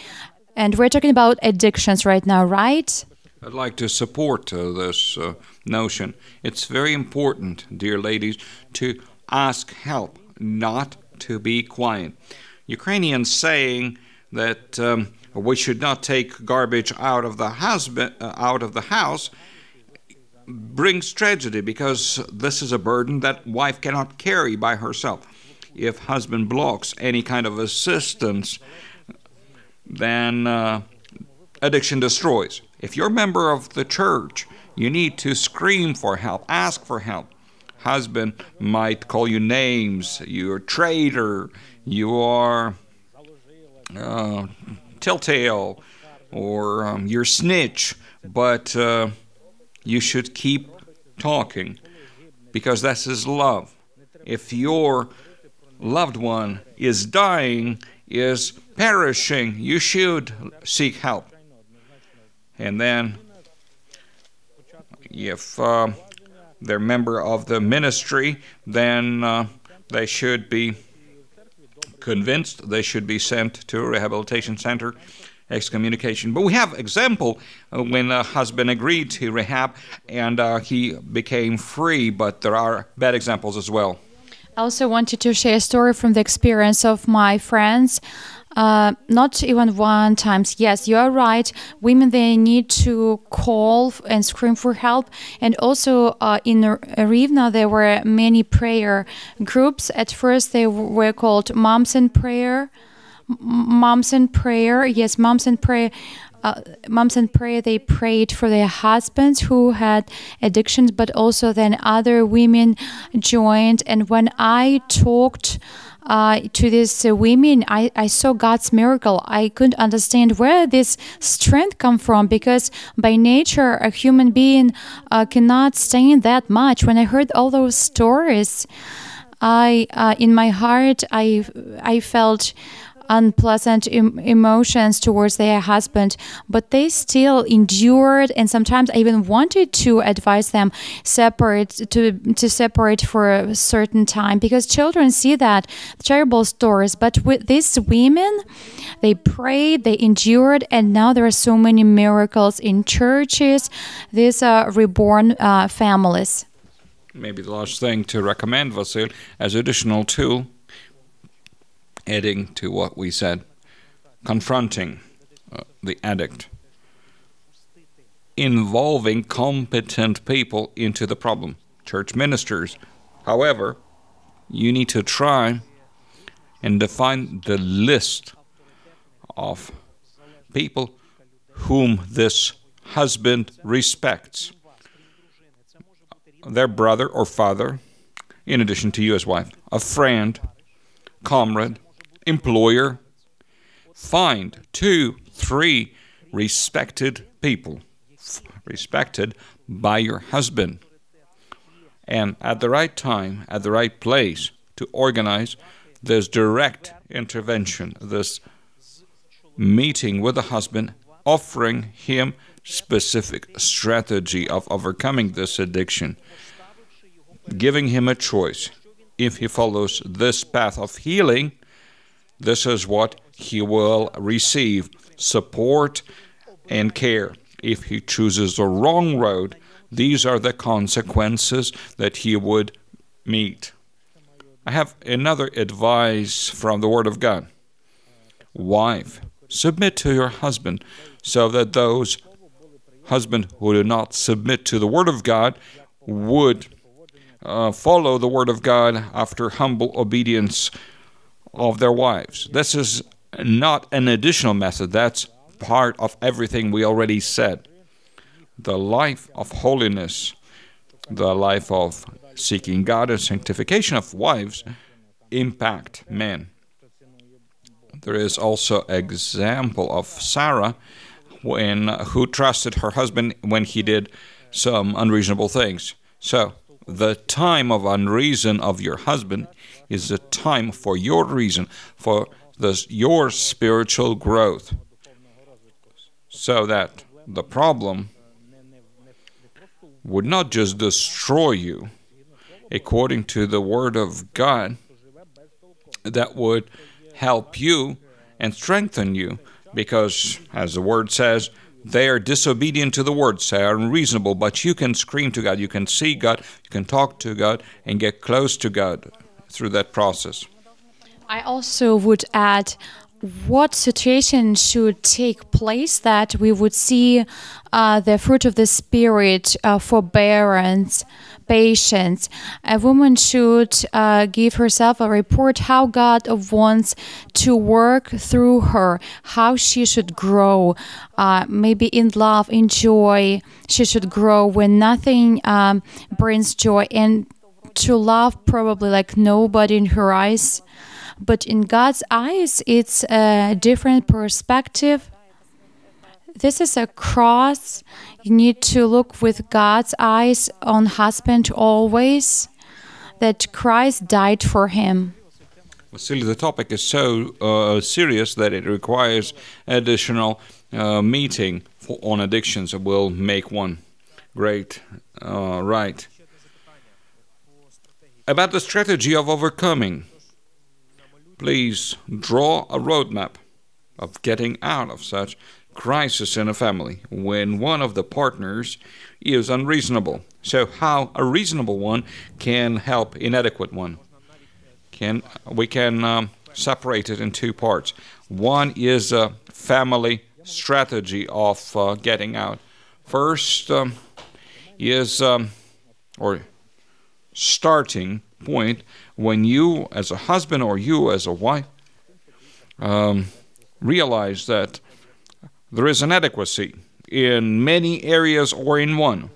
And we're talking about addictions right now, right? I'd like to support this notion. It's very important, dear ladies, to ask help, not to be quiet. Ukrainians saying that we should not take garbage out of the house brings tragedy, because this is a burden that wife cannot carry by herself. If husband blocks any kind of assistance, then addiction destroys. If you're a member of the church, you need to scream for help, ask for help. Husband might call you names. You're a traitor. You are telltale, or you're snitch. But you should keep talking, because this is love. If your loved one is dying, is perishing, you should seek help. And then, if they're a member of the ministry, then they should be convinced, they should be sent to a rehabilitation center, excommunication. But we have example when a husband agreed to rehab and he became free, but there are bad examples as well. I also wanted to share a story from the experience of my friends. Not even one time. Yes, you are right. Women, they need to call and scream for help. And also in Rivne, there were many prayer groups. At first, they were called Moms in Prayer. Moms in Prayer. Yes, Moms in Prayer. moms in prayer, they prayed for their husbands who had addictions, but also then other women joined. And when I talked to these women, I saw God's miracle. I couldn't understand where this strength come from, because by nature a human being cannot stand that much. When I heard all those stories, in my heart I felt unpleasant emotions towards their husband, but they still endured, and sometimes I even wanted to advise them to separate for a certain time, because children see that terrible stories. But with these women, they prayed, they endured, and now there are so many miracles in churches. These are reborn families. Maybe the last thing to recommend, Vasyl, as additional tool, adding to what we said, confronting the addict, involving competent people into the problem, church ministers. However, you need to try and define the list of people whom this husband respects, their brother or father, in addition to you as wife, a friend, comrade, employer. Find 2, 3 respected people, respected by your husband, and at the right time, at the right place, to organize this direct intervention, this meeting with the husband, offering him specific strategy of overcoming this addiction, giving him a choice. If he follows this path of healing, this is what he will receive: support and care. If he chooses the wrong road, these are the consequences that he would meet. I have another advice from the Word of God. Wife, submit to your husband, so that those husbands who do not submit to the Word of God would follow the Word of God after humble obedience of their wives. This is not an additional method. That's part of everything we already said. The life of holiness, the life of seeking God and sanctification of wives impact men. There is also example of Sarah who trusted her husband when he did some unreasonable things. So the time of unreason of your husband is the time for your reason, for your spiritual growth, so that the problem would not just destroy you. According to the Word of God, that would help you and strengthen you, because, as the Word says, they are disobedient to the Word, they are unreasonable, but you can scream to God, you can see God, you can talk to God, and get close to God through that process. I also would add, what situation should take place that we would see the fruit of the Spirit, forbearance, patience. A woman should give herself a report how God wants to work through her, how she should grow, maybe in love, in joy. She should grow when nothing brings joy, and to love probably like nobody in her eyes. But in God's eyes, it's a different perspective. This is a cross. You need to look with God's eyes on husband always, that Christ died for him. Vasyl, the topic is so serious that it requires additional meeting on addictions. We'll make one. Great. Right. About the strategy of overcoming, please draw a roadmap of getting out of such crisis in a family when one of the partners is unreasonable. So how a reasonable one can help inadequate one? We can separate it in 2 parts. One is a family strategy of getting out. First is or starting point when you as a husband or you as a wife realize that there is inadequacy in many areas or in one.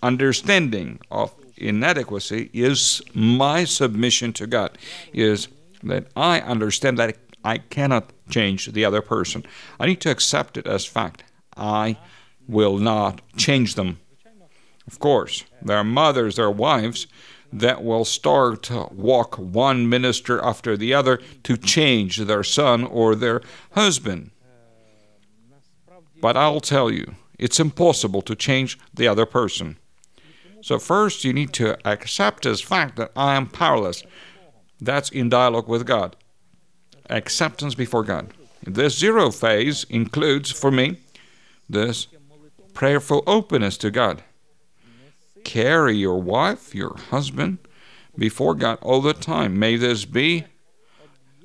Understanding of inadequacy is my submission to God, is that I understand that I cannot change the other person. I need to accept it as fact. I will not change them. Of course, there are mothers, there are wives that will start to walk one minister after the other to change their son or their husband. But I'll tell you, it's impossible to change the other person. So first you need to accept as fact that I am powerless. That's in dialogue with God. Acceptance before God. This zero phase includes, for me, this prayerful openness to God. Carry your wife, your husband, before God all the time. May this be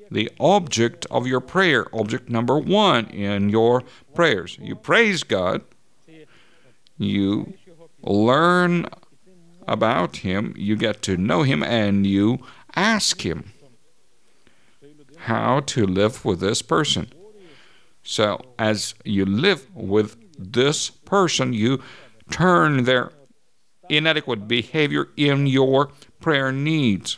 the object of your prayer, object number one in your prayers. You praise God, you learn about Him, you get to know Him, and you ask Him how to live with this person. So, as you live with this person, you turn their inadequate behavior in your prayer needs.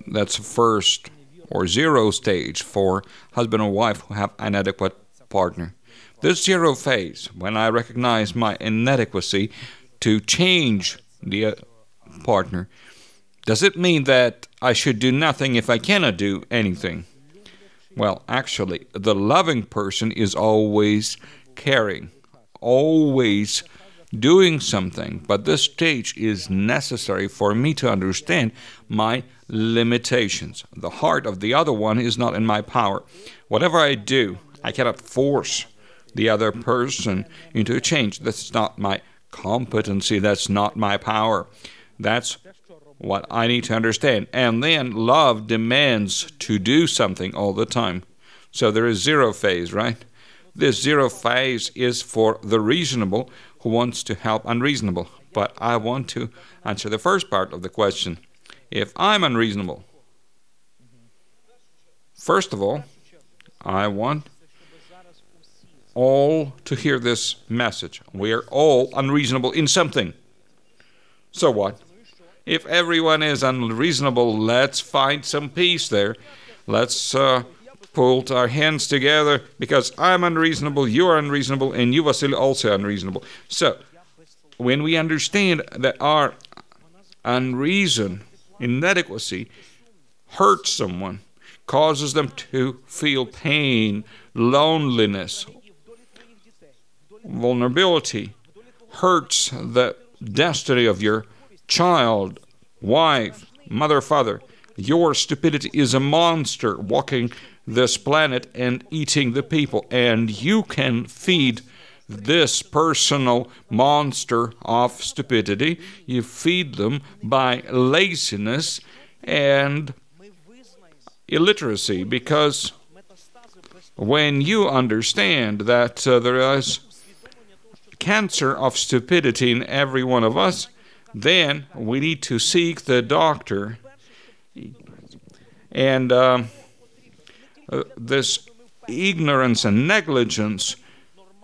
That's first or zero stage for husband or wife who have an inadequate partner. This zero phase, when I recognize my inadequacy to change the partner, does it mean that I should do nothing if I cannot do anything? Well, actually, the loving person is always caring, always doing something, but this stage is necessary for me to understand my limitations. The heart of the other one is not in my power. Whatever I do, I cannot force the other person into a change. That's not my competency, that's not my power. That's what I need to understand. And then love demands to do something all the time. So there is zero phase, right? This zero phase is for the reasonable who wants to help unreasonable. But I want to answer the first part of the question. If I'm unreasonable, first of all, I want all to hear this message. We are all unreasonable in something. So what? If everyone is unreasonable, let's find some peace there. Let's put our hands together, because I'm unreasonable, you are unreasonable, and you, Vasyl, also unreasonable. So, when we understand that our unreason, inadequacy, hurts someone, causes them to feel pain, loneliness, vulnerability, hurts the destiny of your child, wife, mother, father, your stupidity is a monster walking this planet and eating the people, and you can feed this personal monster of stupidity. You feed them by laziness and illiteracy, because when you understand that there is cancer of stupidity in every one of us, then we need to seek the doctor. And this ignorance and negligence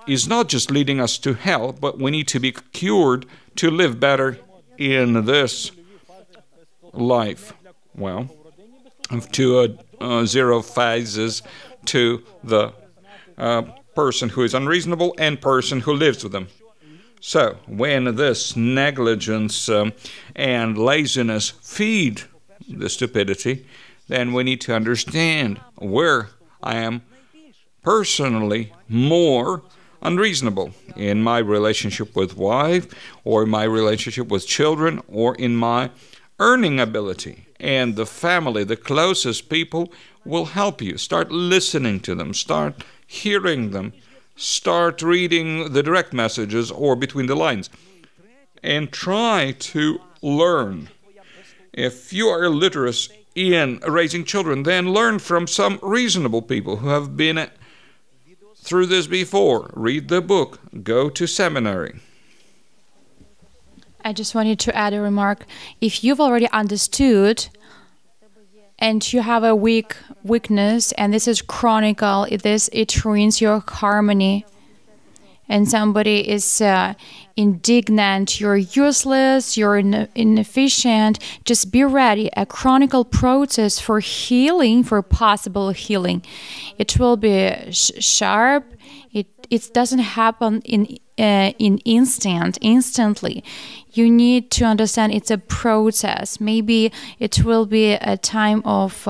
is not just leading us to hell, but we need to be cured to live better in this life. Well, to zero phases to the person who is unreasonable and person who lives with them. So, when this negligence and laziness feed the stupidity, then we need to understand where I am personally more unreasonable in my relationship with wife, or in my relationship with children, or in my earning ability. And the family, the closest people, will help you. Start listening to them. Start hearing them. Start reading the direct messages or between the lines. And try to learn. If you are illiterate in raising children, then learn from some reasonable people who have been through this before. Read the book. Go to seminary. I just wanted to add a remark. If you've already understood and you have a weakness, and this is chronical, it ruins your harmony, and somebody is indignant, you're useless, you're inefficient, just be ready. A chronical process for healing, for possible healing. It will be sharp. It doesn't happen instantly. You need to understand it's a process. Maybe it will be a time of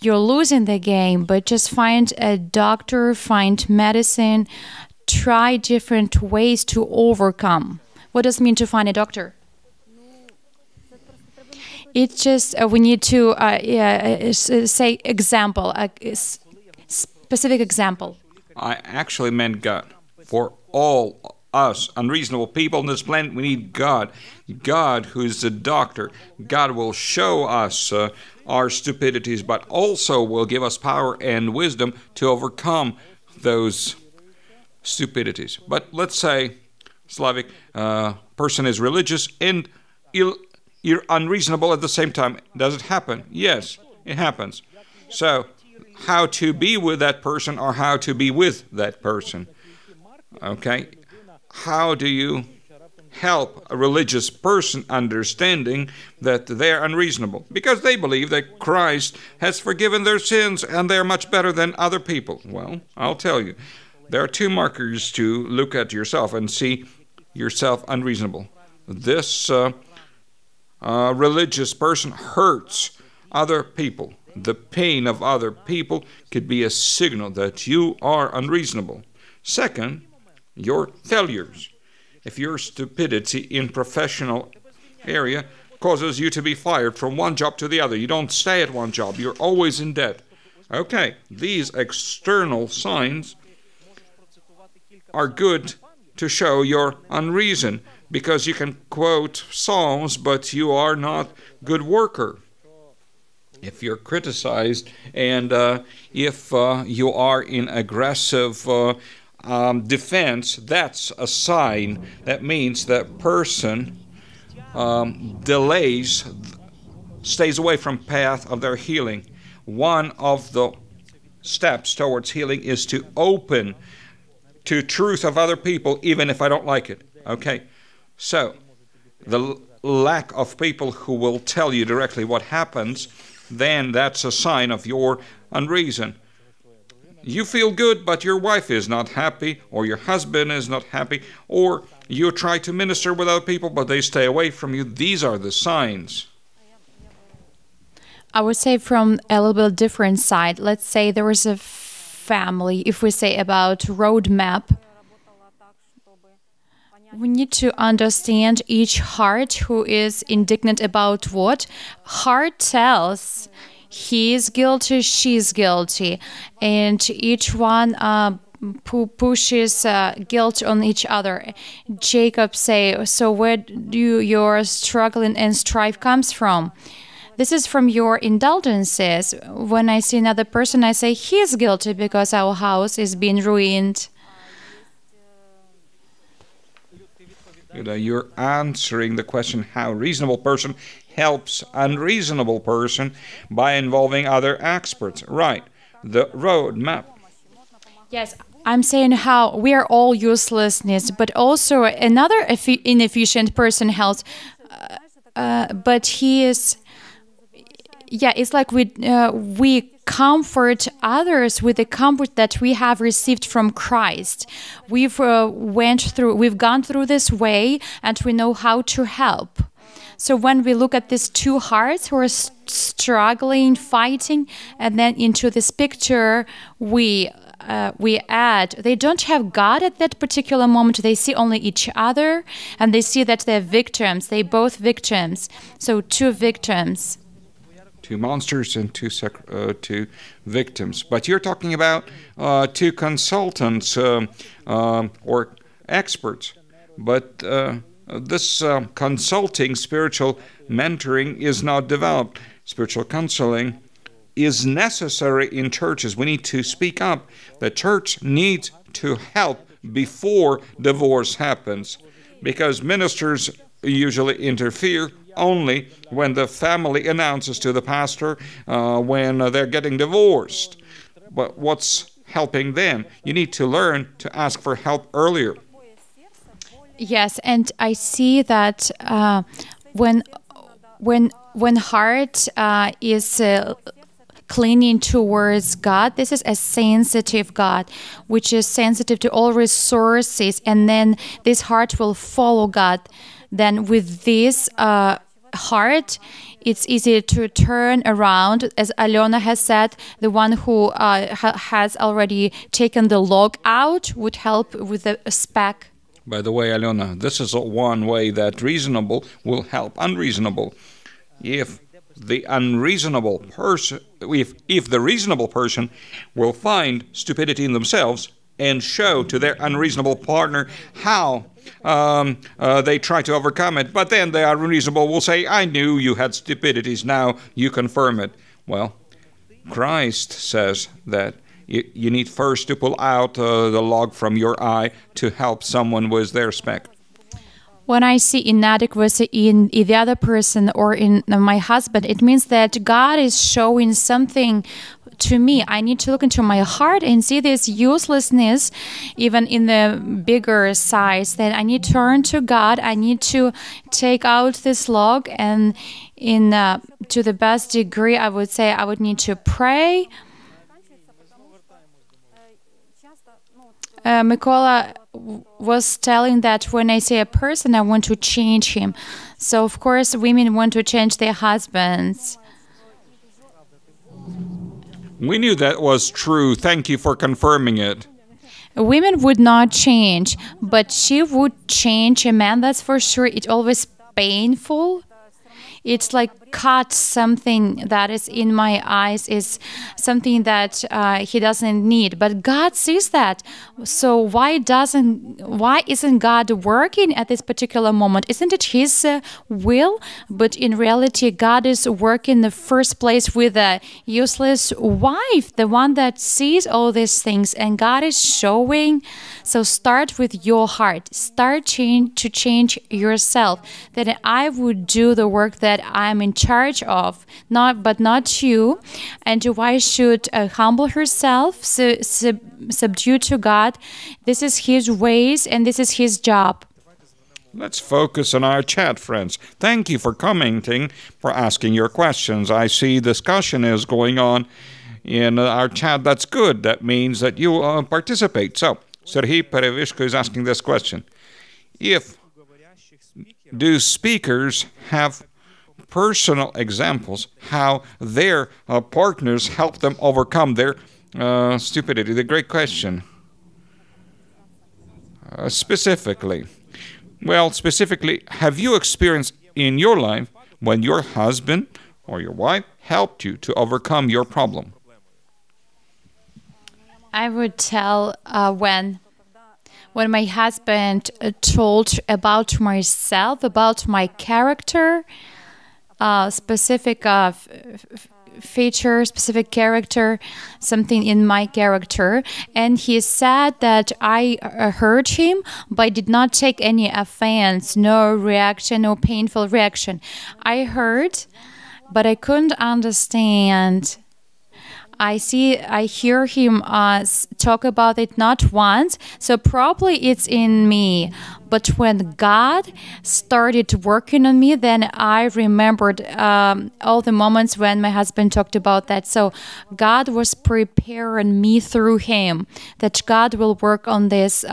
you're losing the game, but just find a doctor, find medicine, try different ways to overcome. What does it mean to find a doctor? It's just we need to say example, a specific example. I actually meant God. For all us unreasonable people on this planet, we need God. God, who is the doctor. God will show us our stupidities, but also will give us power and wisdom to overcome those stupidities. But let's say Slavic person is religious and unreasonable at the same time. Does it happen? Yes, it happens. So, how to be with that person or how to be with that person. Okay? How do you help a religious person understanding that they're unreasonable? Because they believe that Christ has forgiven their sins and they're much better than other people. Well, I'll tell you. There are two markers to look at yourself and see yourself unreasonable. This religious person hurts other people. The pain of other people could be a signal that you are unreasonable. Second, your failures. If your stupidity in professional area causes you to be fired from one job to the other, you don't stay at one job, you're always in debt. Okay, these external signs are good to show your unreason, because you can quote Psalms, but you are not good worker. If you're criticized and if you are in aggressive defense, that's a sign. That means that person stays away from path of their healing. One of the steps towards healing is to open to truth of other people, even if I don't like it. Okay? So, the lack of people who will tell you directly what happens, then that's a sign of your unreason. You feel good, but your wife is not happy, or your husband is not happy, or you try to minister with other people, but they stay away from you. These are the signs. I would say from a little bit different side. Let's say there is a family, if we say about roadmap, we need to understand each heart who is indignant about what. Heart tells he is guilty, she is guilty, and each one pushes guilt on each other. Jacob say, so where do your struggling and strife comes from? This is from your indulgences. When I see another person, I say, he is guilty because our house is being ruined. You're answering the question how a reasonable person helps unreasonable person by involving other experts. Right. The roadmap. Yes, I'm saying how we are all uselessness, but also another inefficient person helps. But he is... Yeah, it's like we comfort others with the comfort that we have received from Christ. We've gone through this way, and we know how to help. So when we look at these two hearts who are struggling, fighting, and then into this picture we add, they don't have God at that particular moment. They see only each other, and they see that they're victims. They're both victims. So two victims. Two monsters and two victims. But you're talking about two consultants or experts. But this consulting, spiritual mentoring is not developed. Spiritual counseling is necessary in churches. We need to speak up. The church needs to help before divorce happens, because ministers usually interfere only when the family announces to the pastor when they're getting divorced. But what's helping them? You need to learn to ask for help earlier. Yes, and I see that when heart is clinging towards God, this is a sensitive God, which is sensitive to all resources, and then this heart will follow God. Then with this heart, it's easy to turn around. As Alyona has said, the one who has already taken the log out would help with the speck. By the way, Alyona, this is one way that reasonable will help unreasonable. If the unreasonable person, if the reasonable person will find stupidity in themselves and show to their unreasonable partner how they try to overcome it, but then the unreasonable will say, I knew you had stupidities, now you confirm it. Well, Christ says that you need first to pull out the log from your eye to help someone with their speck. When I see inadequacy in the other person or in my husband, it means that God is showing something to me. I need to look into my heart and see this uselessness, even in the bigger size. Then I need to turn to God. I need to take out this log, and to the best degree, I would say I would need to pray. Mykola was telling that when I see a person, I want to change him. So, of course, women want to change their husbands. We knew that was true. Thank you for confirming it. Women would not change, but she would change a man, that's for sure. It's always painful. It's like cut something that is in my eyes, is something that he doesn't need. But God sees that. So why isn't God working at this particular moment? Isn't it His will? But in reality, God is working in the first place with a useless wife, the one that sees all these things, and God is showing. So start with your heart. Start to change yourself. That I would do the work that I'm in charge of, but not you. And the wife should humble herself, subdue to God. This is His ways, and this is His job. Let's focus on our chat, friends. Thank you for commenting, for asking your questions. I see discussion is going on in our chat. That's good. That means that you participate. So, Serhiy Perevishko is asking this question. Do speakers have personal examples how their partners help them overcome their stupidity? The great question. Specifically, have you experienced in your life when your husband or your wife helped you to overcome your problem? I would tell when my husband told about myself, about my character, specific feature, specific character, something in my character, and he said that I hurt him, but did not take any offense, no reaction, no painful reaction. I heard, but I couldn't understand. I hear him talk about it not once, so probably it's in me. But when God started working on me, then I remembered all the moments when my husband talked about that. So God was preparing me through him, that God will work on this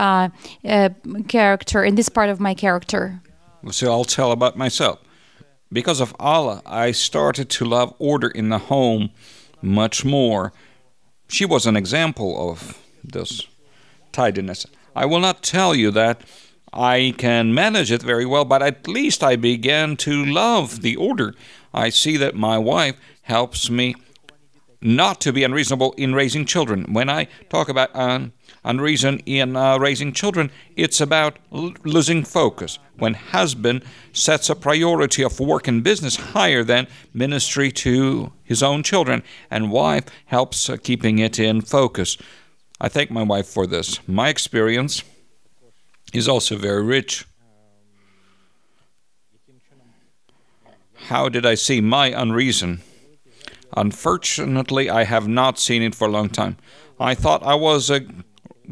character, in this part of my character. So I'll tell about myself. Because of Allah, I started to love order in the home much more. She was an example of this tidiness. I will not tell you that I can manage it very well, but at least I began to love the order. I see that my wife helps me not to be unreasonable in raising children. When I talk about unreason in raising children, it's about losing focus. When husband sets a priority of work and business higher than ministry to his own children, and wife helps keeping it in focus. I thank my wife for this. My experience is also very rich. How did I see my unreason? Unfortunately, I have not seen it for a long time. I thought I was a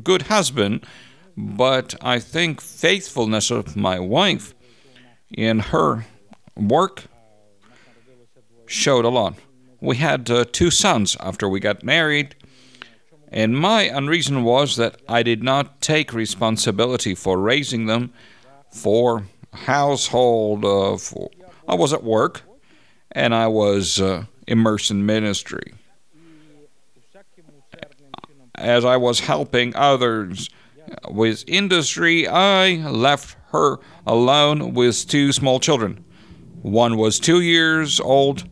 good husband, but I think faithfulness of my wife in her work showed a lot. We had 2 sons after we got married, and my unreason was that I did not take responsibility for raising them, for household. I was at work, and I was immersed in ministry. As I was helping others with industry, I left her alone with 2 small children. One was 2 years old,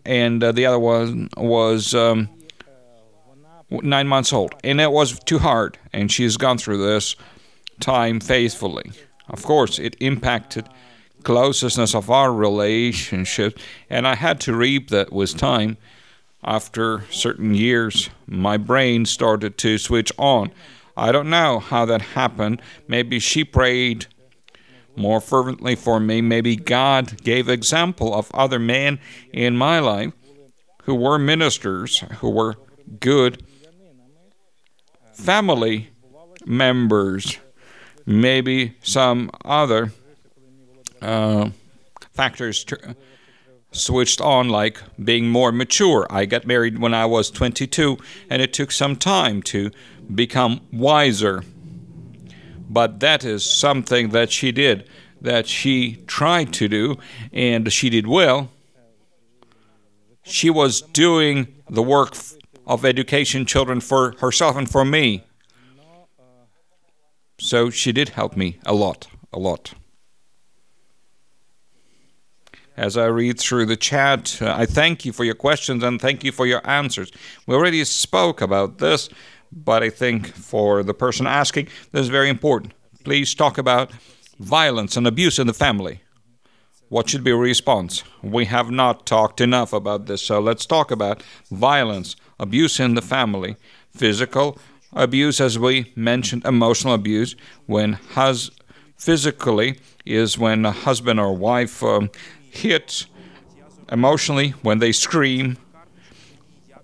and the other one was 9 months old. And it was too hard, and she's gone through this time faithfully. Of course, it impacted closeness of our relationship, and I had to reap that with time. After certain years, my brain started to switch on. I don't know how that happened. Maybe she prayed more fervently for me. Maybe God gave example of other men in my life who were ministers, who were good family members. Maybe some other factors switched on, like being more mature. I got married when I was 22, and it took some time to become wiser. But that is something that she did, that she tried to do, and she did well. She was doing the work of education children for herself and for me. So she did help me a lot, a lot. As I read through the chat, I thank you for your questions and thank you for your answers. We already spoke about this, but I think for the person asking, this is very important. Please talk about violence and abuse in the family. What should be a response? We have not talked enough about this, so let's talk about violence, abuse in the family, physical abuse, as we mentioned, emotional abuse, when physically is when a husband or wife hit emotionally, when they scream,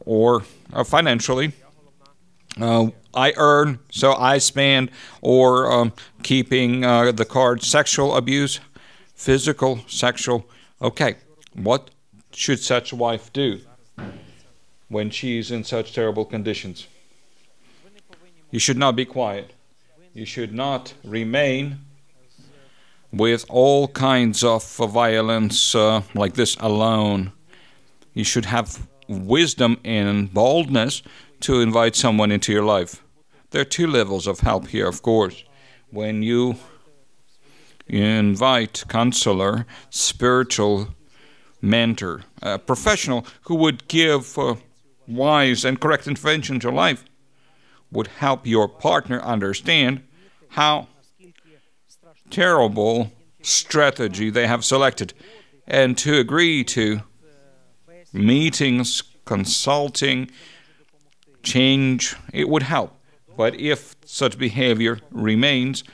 or financially. I earn, so I spend, or keeping the card, sexual abuse, physical, sexual. Okay, what should such a wife do when she's in such terrible conditions? You should not be quiet. You should not remain with all kinds of violence like this alone. You should have wisdom and boldness to invite someone into your life. There are 2 levels of help here, of course. When you invite counselor, spiritual mentor, a professional who would give wise and correct intervention to life, would help your partner understand how terrible strategy they have selected, and to agree to meetings, consulting, change. It would help. But if such behavior remains,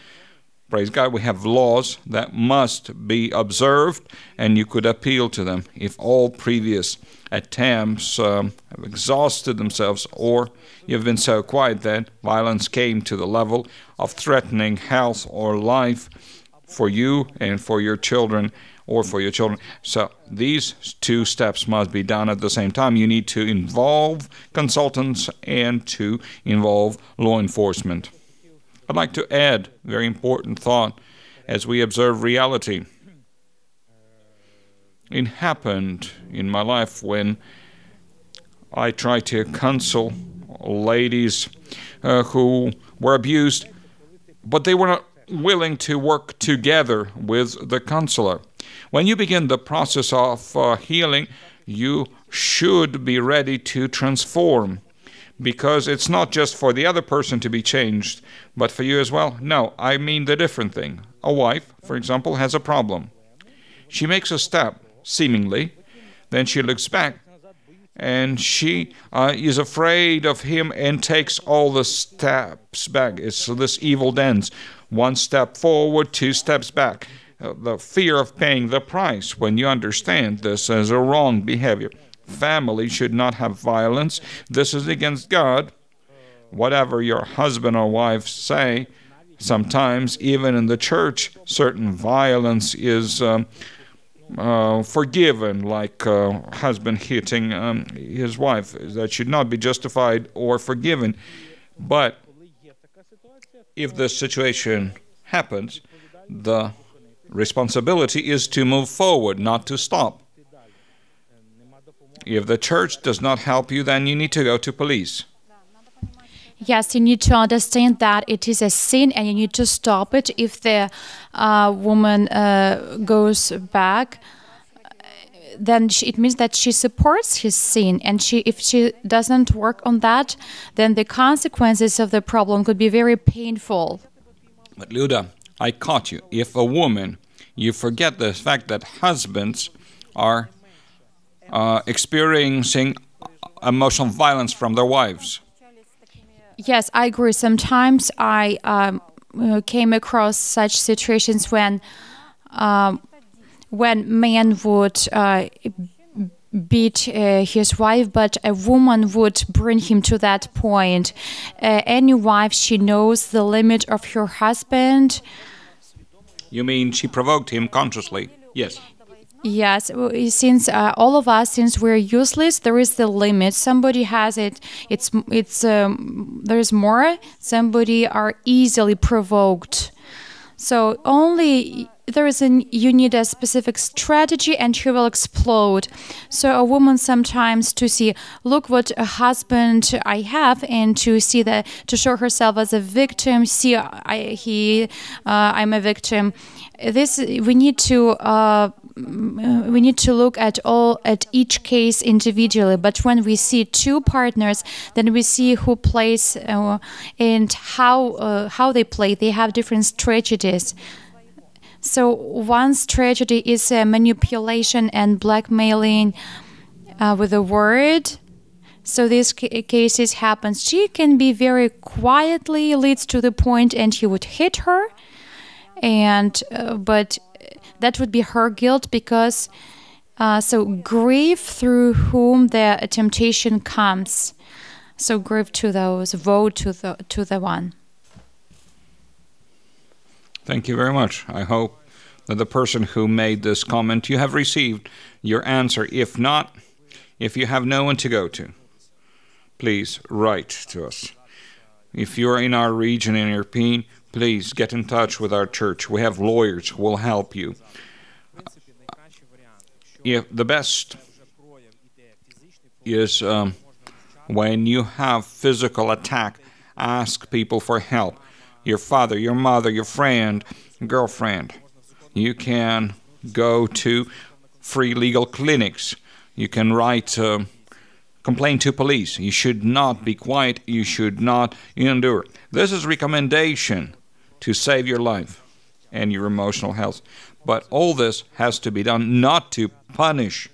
praise God, we have laws that must be observed, and you could appeal to them. If all previous attempts have exhausted themselves, or you've been so quiet that violence came to the level of threatening health or life for you and for your children, or for your children. So these 2 steps must be done at the same time. You need to involve consultants and to involve law enforcement. I'd like to add a very important thought as we observe reality. It happened in my life when I tried to counsel ladies who were abused, but they were not willing to work together with the counselor. When you begin the process of healing, you should be ready to transform, because it's not just for the other person to be changed, but for you as well. No, I mean the different thing. A wife, for example, has a problem. She makes a step, seemingly, then she looks back, and she is afraid of him and takes all the steps back. It's this evil dance. 1 step forward, 2 steps back. the fear of paying the price when you understand this as a wrong behavior. Family should not have violence. This is against God. Whatever your husband or wife say, sometimes even in the church, certain violence is forgiven, like husband hitting his wife. That should not be justified or forgiven. But if this situation happens, the responsibility is to move forward, not to stop. If the church does not help you, then you need to go to police. Yes, you need to understand that it is a sin and you need to stop it. If the woman goes back, then it means that she supports his sin. And if she doesn't work on that, then the consequences of the problem could be very painful. But Luda, I caught you. If a woman, you forget the fact that husbands are experiencing emotional violence from their wives. Yes, I agree. Sometimes I came across such situations when man would beat his wife, but a woman would bring him to that point. Any wife, she knows the limit of her husband. You mean she provoked him consciously? Yes. Yes, since all of us, since we're useless, there is the limit. Somebody has it. There's more. Somebody are easily provoked. So you need a specific strategy, and he will explode. So a woman sometimes to see, look what a husband I have, and to see that, to show herself as a victim. See, I'm a victim. We need to look at each case individually. But when we see two partners, then we see who plays and how they play. They have different strategies. So one strategy is manipulation and blackmailing with a word. So these cases happen. She can be very quietly leads to the point, and he would hit her. But that would be her guilt, because so grief through whom the temptation comes. So grieve to those, woe to the one. Thank you very much. I hope that the person who made this comment, you have received your answer. If not, if you have no one to go to, please write to us. If you're in our region in Irpin, please get in touch with our church. We have lawyers who will help you. If the best is when you have physical attack, ask people for help. Your father, your mother, your friend, girlfriend. You can go to free legal clinics. You can write complain to police. You should not be quiet. You should not endure. This is recommendation to save your life and your emotional health. But all this has to be done not to punish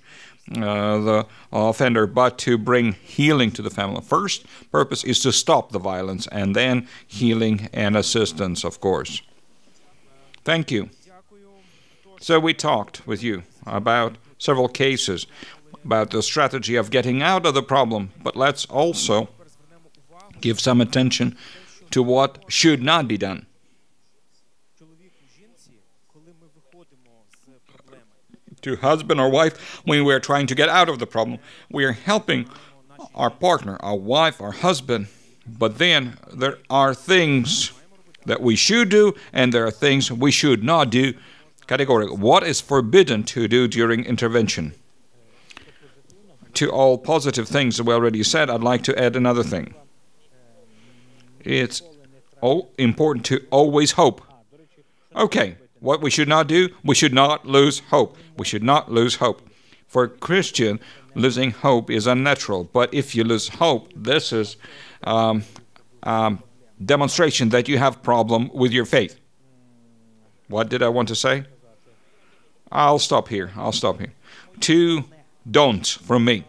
the offender, but to bring healing to the family. First purpose is to stop the violence, and then healing and assistance, of course. Thank you. So we talked with you about several cases, about the strategy of getting out of the problem, but let's also give some attention to what should not be done. To husband or wife, when we're trying to get out of the problem, we are helping our partner, our wife, our husband, but then there are things that we should do and there are things we should not do categorically. What is forbidden to do during intervention? To all positive things that we already said, I'd like to add another thing. It's important to always hope. Okay. What we should not do, we should not lose hope. We should not lose hope. For a Christian, losing hope is unnatural. But if you lose hope, this is demonstration that you have problem with your faith. What did I want to say? I'll stop here. Two don'ts from me.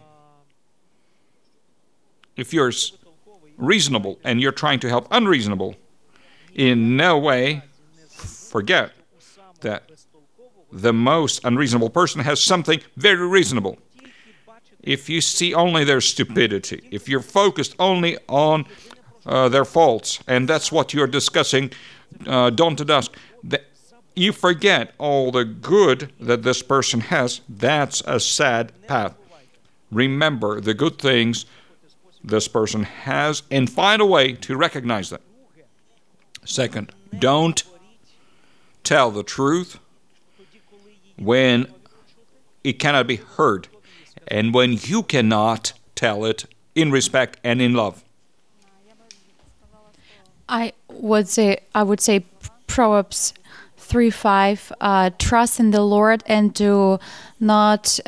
If you're reasonable and you're trying to help unreasonable, in no way forget that the most unreasonable person has something very reasonable. If you see only their stupidity, if you're focused only on their faults, and that's what you're discussing dawn to dusk, you forget all the good that this person has. That's a sad path. Remember the good things this person has and find a way to recognize them. Second, don't tell the truth when it cannot be heard and when you cannot tell it in respect and in love. I would say Proverbs 3:5. Trust in the Lord and do not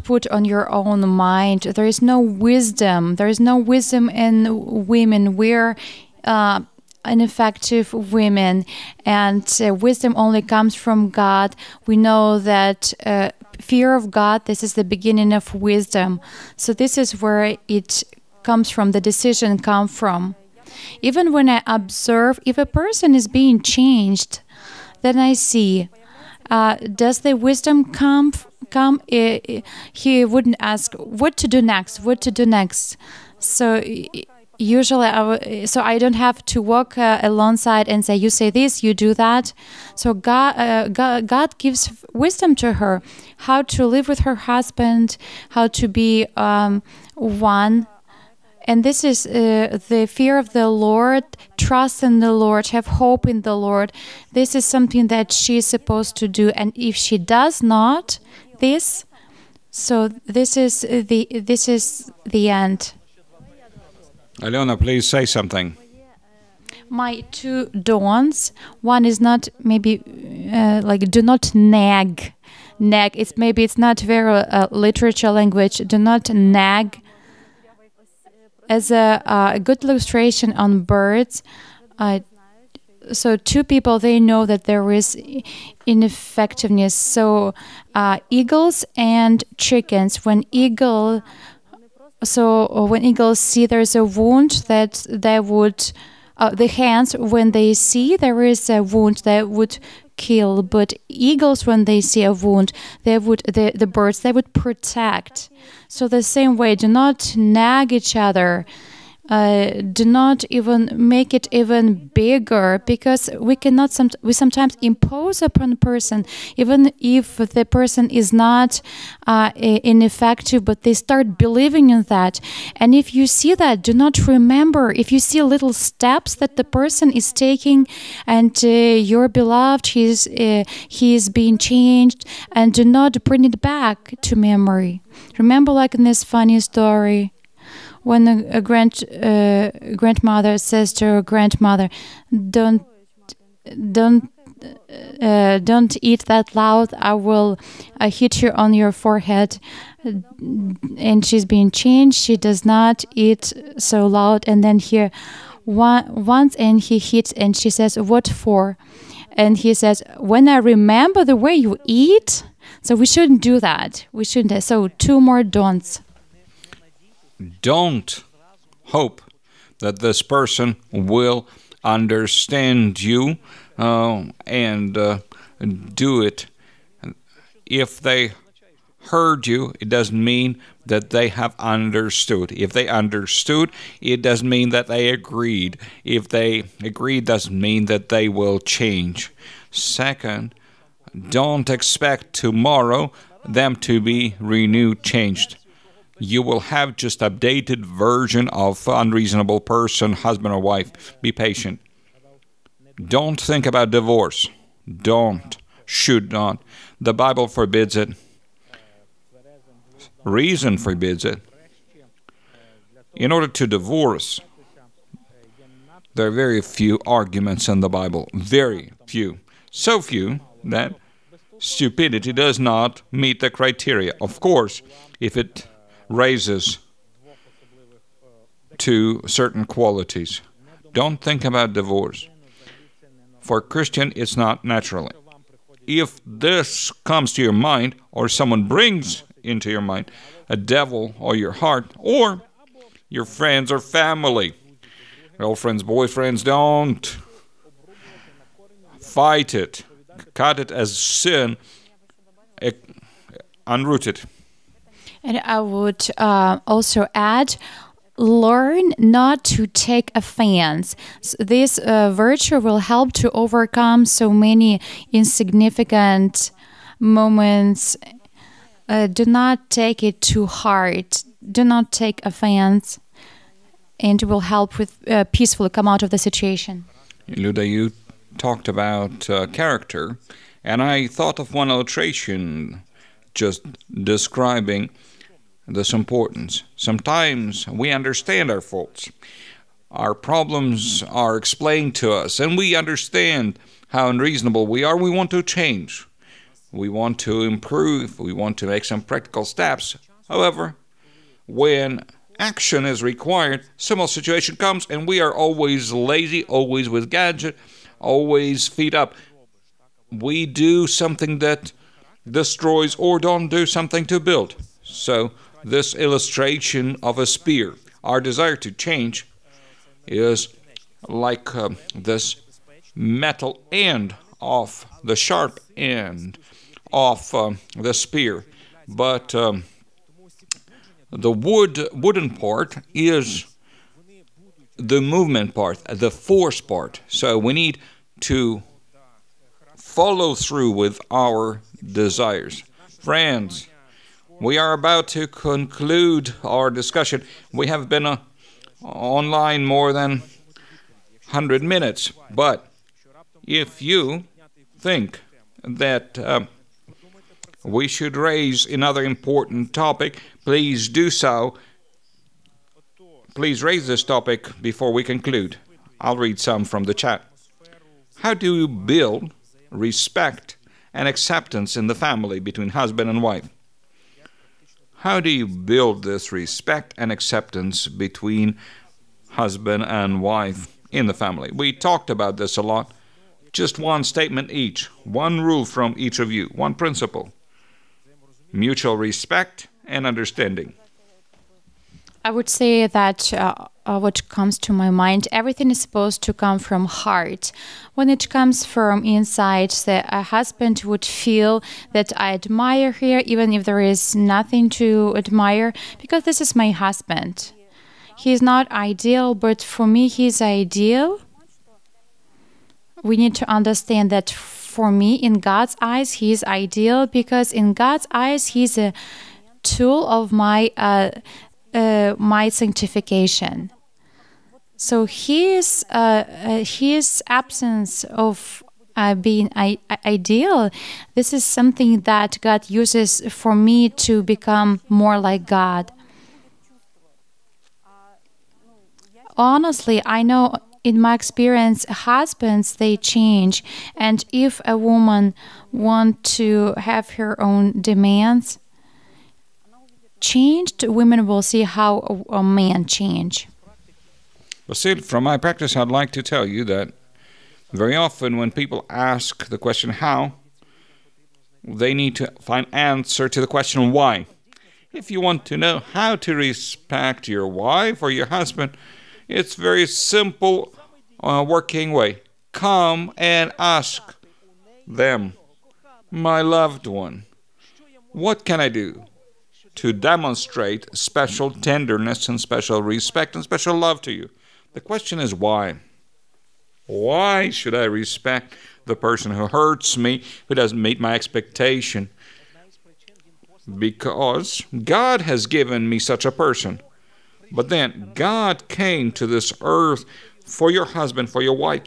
put on your own mind. There is no wisdom. There is no wisdom in women. We're ineffective women, and wisdom only comes from God. We know that fear of God, this is the beginning of wisdom. So this is where it comes from, the decision comes from. Even when I observe, if a person is being changed, then I see, does the wisdom come? He wouldn't ask what to do next. So usually, I don't have to walk alongside and say, you say this, you do that. So God gives wisdom to her, how to live with her husband, how to be one. And this is the fear of the Lord, trust in the Lord, have hope in the Lord. This is something that she is supposed to do. And if she does not this, so this is the end. Alyona, please say something. My two dawns, one is not maybe like do not nag. It's not very literature language. Do not nag. As a good illustration on birds, so two people, they know that there is ineffectiveness. So eagles and chickens, when eagles see there's a wound, that they would, the hens, when they see there is a wound, they would kill. But eagles, when they see a wound, they would, the birds, they would protect. So the same way, do not nag each other. Do not even make it even bigger, because we sometimes impose upon a person, even if the person is not ineffective, but they start believing in that. And if you see that, do not remember. If you see little steps that the person is taking, and your beloved, he is being changed, and do not bring it back to memory. Remember, like in this funny story, when a grandmother says to her grandmother, "Don't eat that loud. I will hit you on your forehead." And she's being changed. She does not eat so loud. And then once, and he hits, and she says, "What for?" And he says, "When I remember the way you eat." So we shouldn't do that. We shouldn't. So two more don'ts. Don't hope that this person will understand you and do it. If they heard you, it doesn't mean that they have understood. If they understood, it doesn't mean that they agreed. If they agreed, doesn't mean that they will change. Second, don't expect tomorrow them to be renewed, changed. You will have just updated version of unreasonable person, husband or wife. Be patient. Don't think about divorce. Should not. The Bible forbids it. Reason forbids it. In order to divorce, there are very few arguments in the Bible. Very few. So few that stupidity does not meet the criteria. Of course, if it raises to certain qualities. Don't think about divorce. For Christian, it's not natural. If this comes to your mind, or someone brings into your mind, a devil or your heart, or your friends or family, girlfriends, boyfriends, don't fight it. cut it as sin, unrooted. And I would also add, learn not to take offense. This virtue will help to overcome so many insignificant moments. Do not take it too hard. Do not take offense, and it will help with peacefully come out of the situation. Luda, you talked about character, and I thought of one illustration just describing this importance. Sometimes we understand our faults. Our problems are explained to us, and we understand how unreasonable we are. We want to change. We want to improve. We want to make some practical steps. However, when action is required, similar situation comes, and we are always lazy, always with gadget, always feet up. We do something that destroys or don't do something to build. So this illustration of a spear, our desire to change, is like this metal end of the sharp end of the spear. But the wooden part is the movement part, the force part. So we need to follow through with our desires. Friends, we are about to conclude our discussion. We have been online more than 100 minutes, but if you think that we should raise another important topic, please do so. Please raise this topic before we conclude. I'll read some from the chat. How do you build respect and acceptance in the family between husband and wife? How do you build this respect and acceptance between husband and wife in the family? We talked about this a lot. Just one statement each, one rule from each of you, one principle. Mutual respect and understanding. I would say that what comes to my mind, everything is supposed to come from heart. When it comes from inside, a husband would feel that I admire her, even if there is nothing to admire, because this is my husband. He's not ideal, but for me, he's ideal. We need to understand that for me, in God's eyes, he's ideal, because in God's eyes, he's a tool of my sanctification. So his absence of being ideal, this is something that God uses for me to become more like God. Honestly, I know in my experience, husbands, they change. And if a woman wants to have her own demands, changed, women will see how a man change. Vasyl, from my practice, I'd like to tell you that very often when people ask the question how, they need to find answer to the question why. If you want to know how to respect your wife or your husband, it's very simple working way. Come and ask them, my loved one, what can I do to demonstrate special tenderness and special respect and special love to you? The question is why? Why should I respect the person who hurts me, who doesn't meet my expectation? Because God has given me such a person. But then God came to this earth for your husband, for your wife.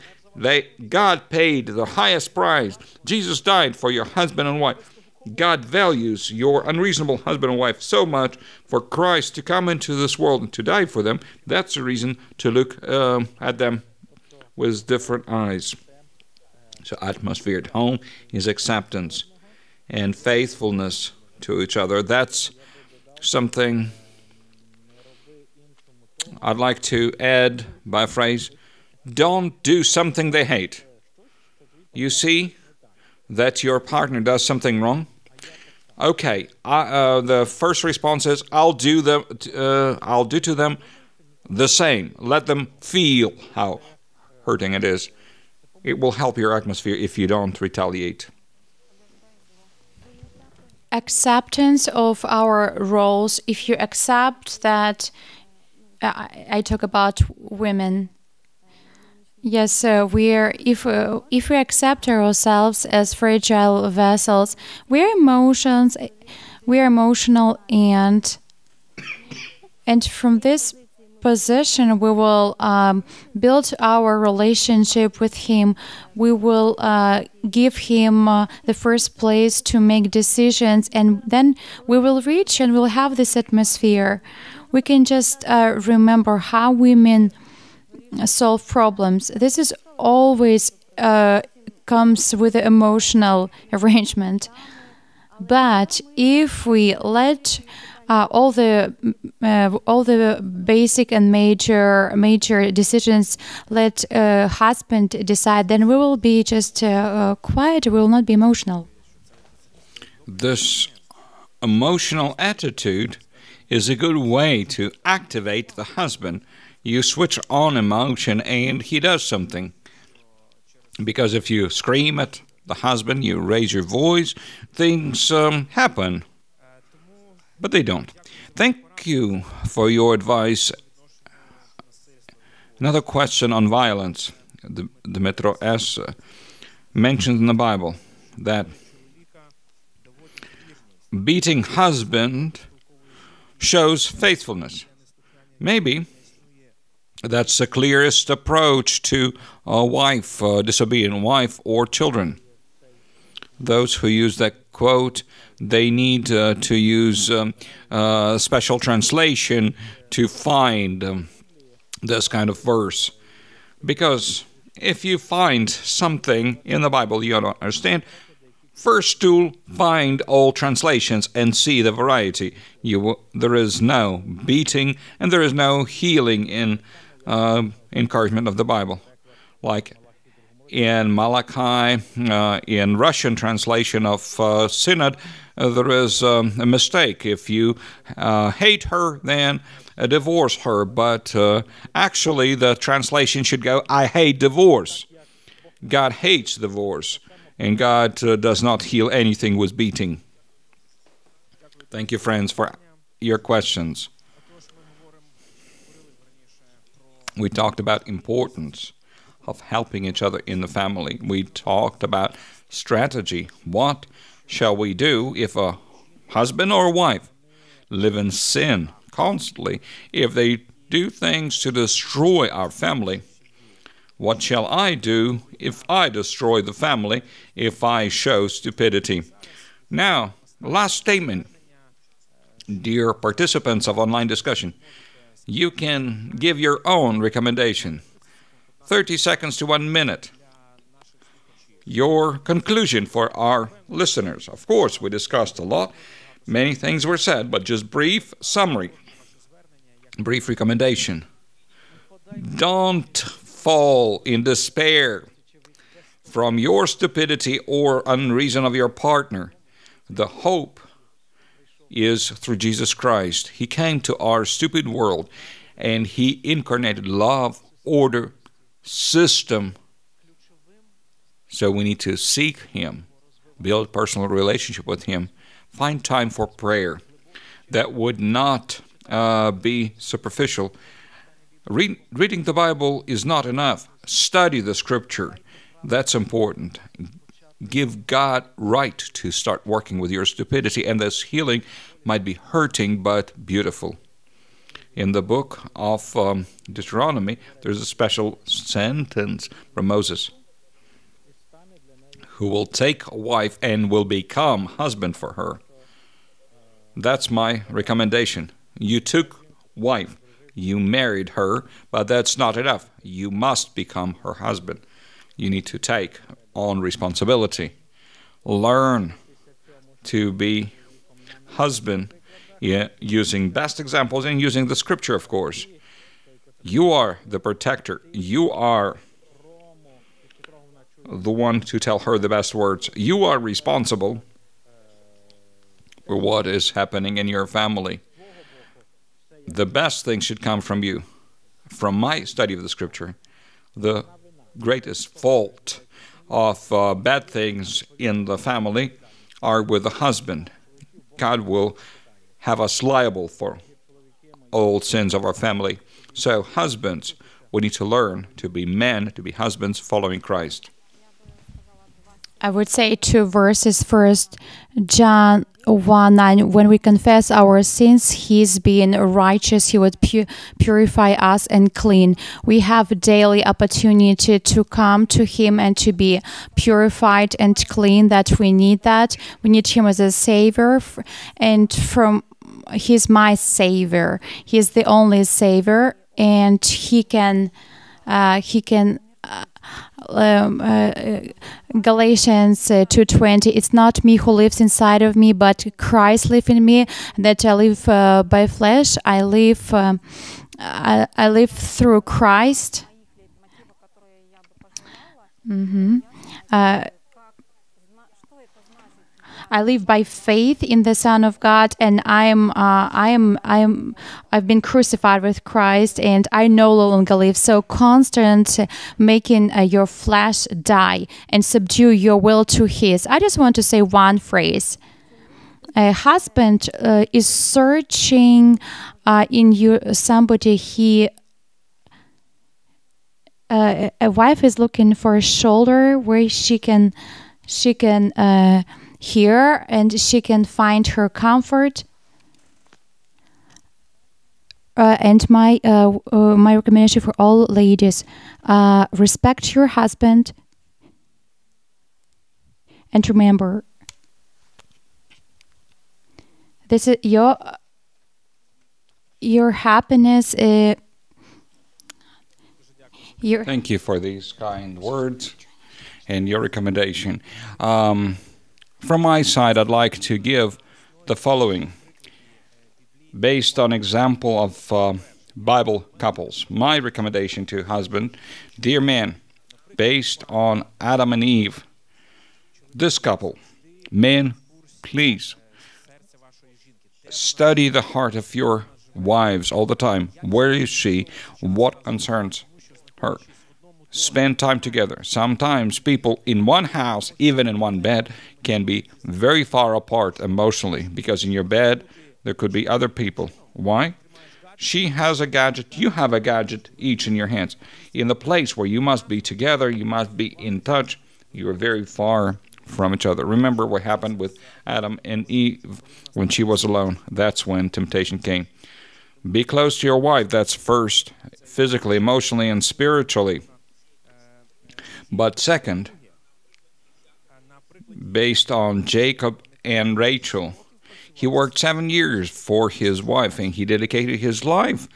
God paid the highest price. Jesus died for your husband and wife. God values your unreasonable husband and wife so much for Christ to come into this world and to die for them. That's the reason to look at them with different eyes. So atmosphere at home is acceptance and faithfulness to each other. That's something I'd like to add by a phrase. Don't do something they hate. You see that your partner does something wrong? Okay, the first response is, I'll do to them the same. Let them feel how hurting it is. It will help your atmosphere if you don't retaliate. acceptance of our roles, if you accept that, I talk about women. Yes, if we accept ourselves as fragile vessels, we're emotional, and from this position we will build our relationship with Him. We will give Him the first place to make decisions, and then we will reach and we'll have this atmosphere. We can just remember how women solve problems. This is always comes with the emotional arrangement. But if we let all the basic and major decisions let husband decide, then we will be just quiet. We will not be emotional. This emotional attitude is a good way to activate the husband. You switch on emotion and he does something. Because if you scream at the husband, you raise your voice, things happen. But they don't. Thank you for your advice. Another question on violence. The Metro S mentions in the Bible that beating husband shows faithfulness. Maybe that's the clearest approach to a wife, disobedient wife or children. Those who use that quote, they need to use special translation to find this kind of verse. Because if you find something in the Bible you don't understand, first to find all translations and see the variety. There is no beating and there is no healing in encouragement of the Bible. Like in Malachi, in Russian translation of Synod, there is a mistake. If you hate her, then divorce her. But actually the translation should go, I hate divorce. God hates divorce. And God does not heal anything with beating. Thank you, friends, for your questions. We talked about importance of helping each other in the family. We talked about strategy. What shall we do if a husband or a wife live in sin constantly? If they do things to destroy our family, what shall I do if I destroy the family, if I show stupidity? Now, last statement. Dear participants of online discussion, you can give your own recommendation. 30 seconds to 1 minute. Your conclusion for our listeners. Of course, we discussed a lot. Many things were said, but just brief summary. Brief recommendation. Don't fall in despair from your stupidity or unreason of your partner. The hope is through Jesus Christ. He came to our stupid world and He incarnated love, order, system. So we need to seek Him, build personal relationship with Him, find time for prayer that would not be superficial. Reading the Bible is not enough. Study the Scripture. That's important. Give God right to start working with your stupidity, and this healing might be hurting but beautiful. In the book of Deuteronomy, there's a special sentence from Moses, who will take a wife and will become husband for her. That's my recommendation. You took wife. You married her, but that's not enough. You must become her husband. You need to take on responsibility. Learn to be husband, using best examples and using the Scripture, of course. You are the protector. You are the one to tell her the best words. You are responsible for what is happening in your family. The best thing should come from you. From my study of the Scripture, the greatest fault of bad things in the family are with the husband. God will have us liable for all sins of our family. So, husbands, we need to learn to be men, to be husbands following Christ. I would say 2 verses. First, John 1:9. When we confess our sins, He's being righteous. He would purify us and clean. We have a daily opportunity to come to Him and to be purified and clean. That we need that. We need Him as a Savior, and He's my Savior. He's the only Savior, and He can. Galatians 2:20. It's not me who lives inside of me, but Christ lives in me. That I live by flesh. I live through Christ. I live by faith in the Son of God, and I've been crucified with Christ, and I no longer live. So constant making your flesh die and subdue your will to His. I just want to say one phrase. A husband is searching in you somebody a wife is looking for a shoulder where she can hear and she can find her comfort. And my recommendation for all ladies: respect your husband, and remember, this is your happiness. Thank you for these kind words and your recommendation. From my side, I'd like to give the following, based on example of Bible couples. My recommendation to husband: dear man, based on Adam and Eve, this couple, men, please study the heart of your wives all the time. Where is she? What concerns her? Spend time together. Sometimes people in one house, even in one bed, can be very far apart emotionally, because in your bed there could be other people. Why? She has a gadget, you have a gadget, each in your hands. In the place where you must be together, you must be in touch, you are very far from each other. Remember what happened with Adam and Eve when she was alone. That's when temptation came. Be close to your wife. That's first, physically, emotionally, and spiritually. But second, based on Jacob and Rachel, he worked 7 years for his wife, and he dedicated his life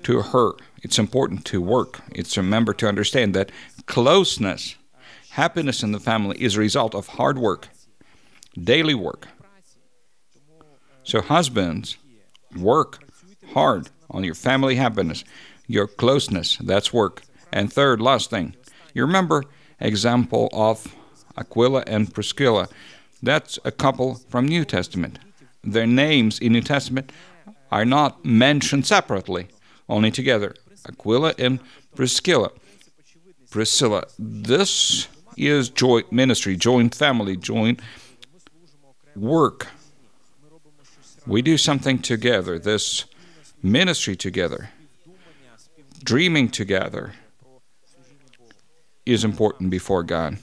to her. It's important to work. It's remember to understand that closeness, happiness in the family is a result of hard work, daily work. So husbands, work hard on your family happiness, your closeness, that's work. And third, last thing, you remember example of Aquila and Priscilla. That's a couple from New Testament. Their names in New Testament are not mentioned separately, only together. Aquila and Priscilla. Priscilla. This is joint ministry, joint family, joint work. We do something together, this ministry together, dreaming together is important before God.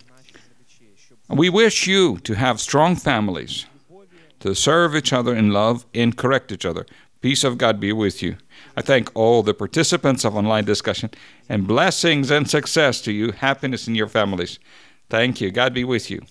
We wish you to have strong families, to serve each other in love and correct each other. Peace of God be with you. I thank all the participants of online discussion, and blessings and success to you, happiness in your families. Thank you. God be with you.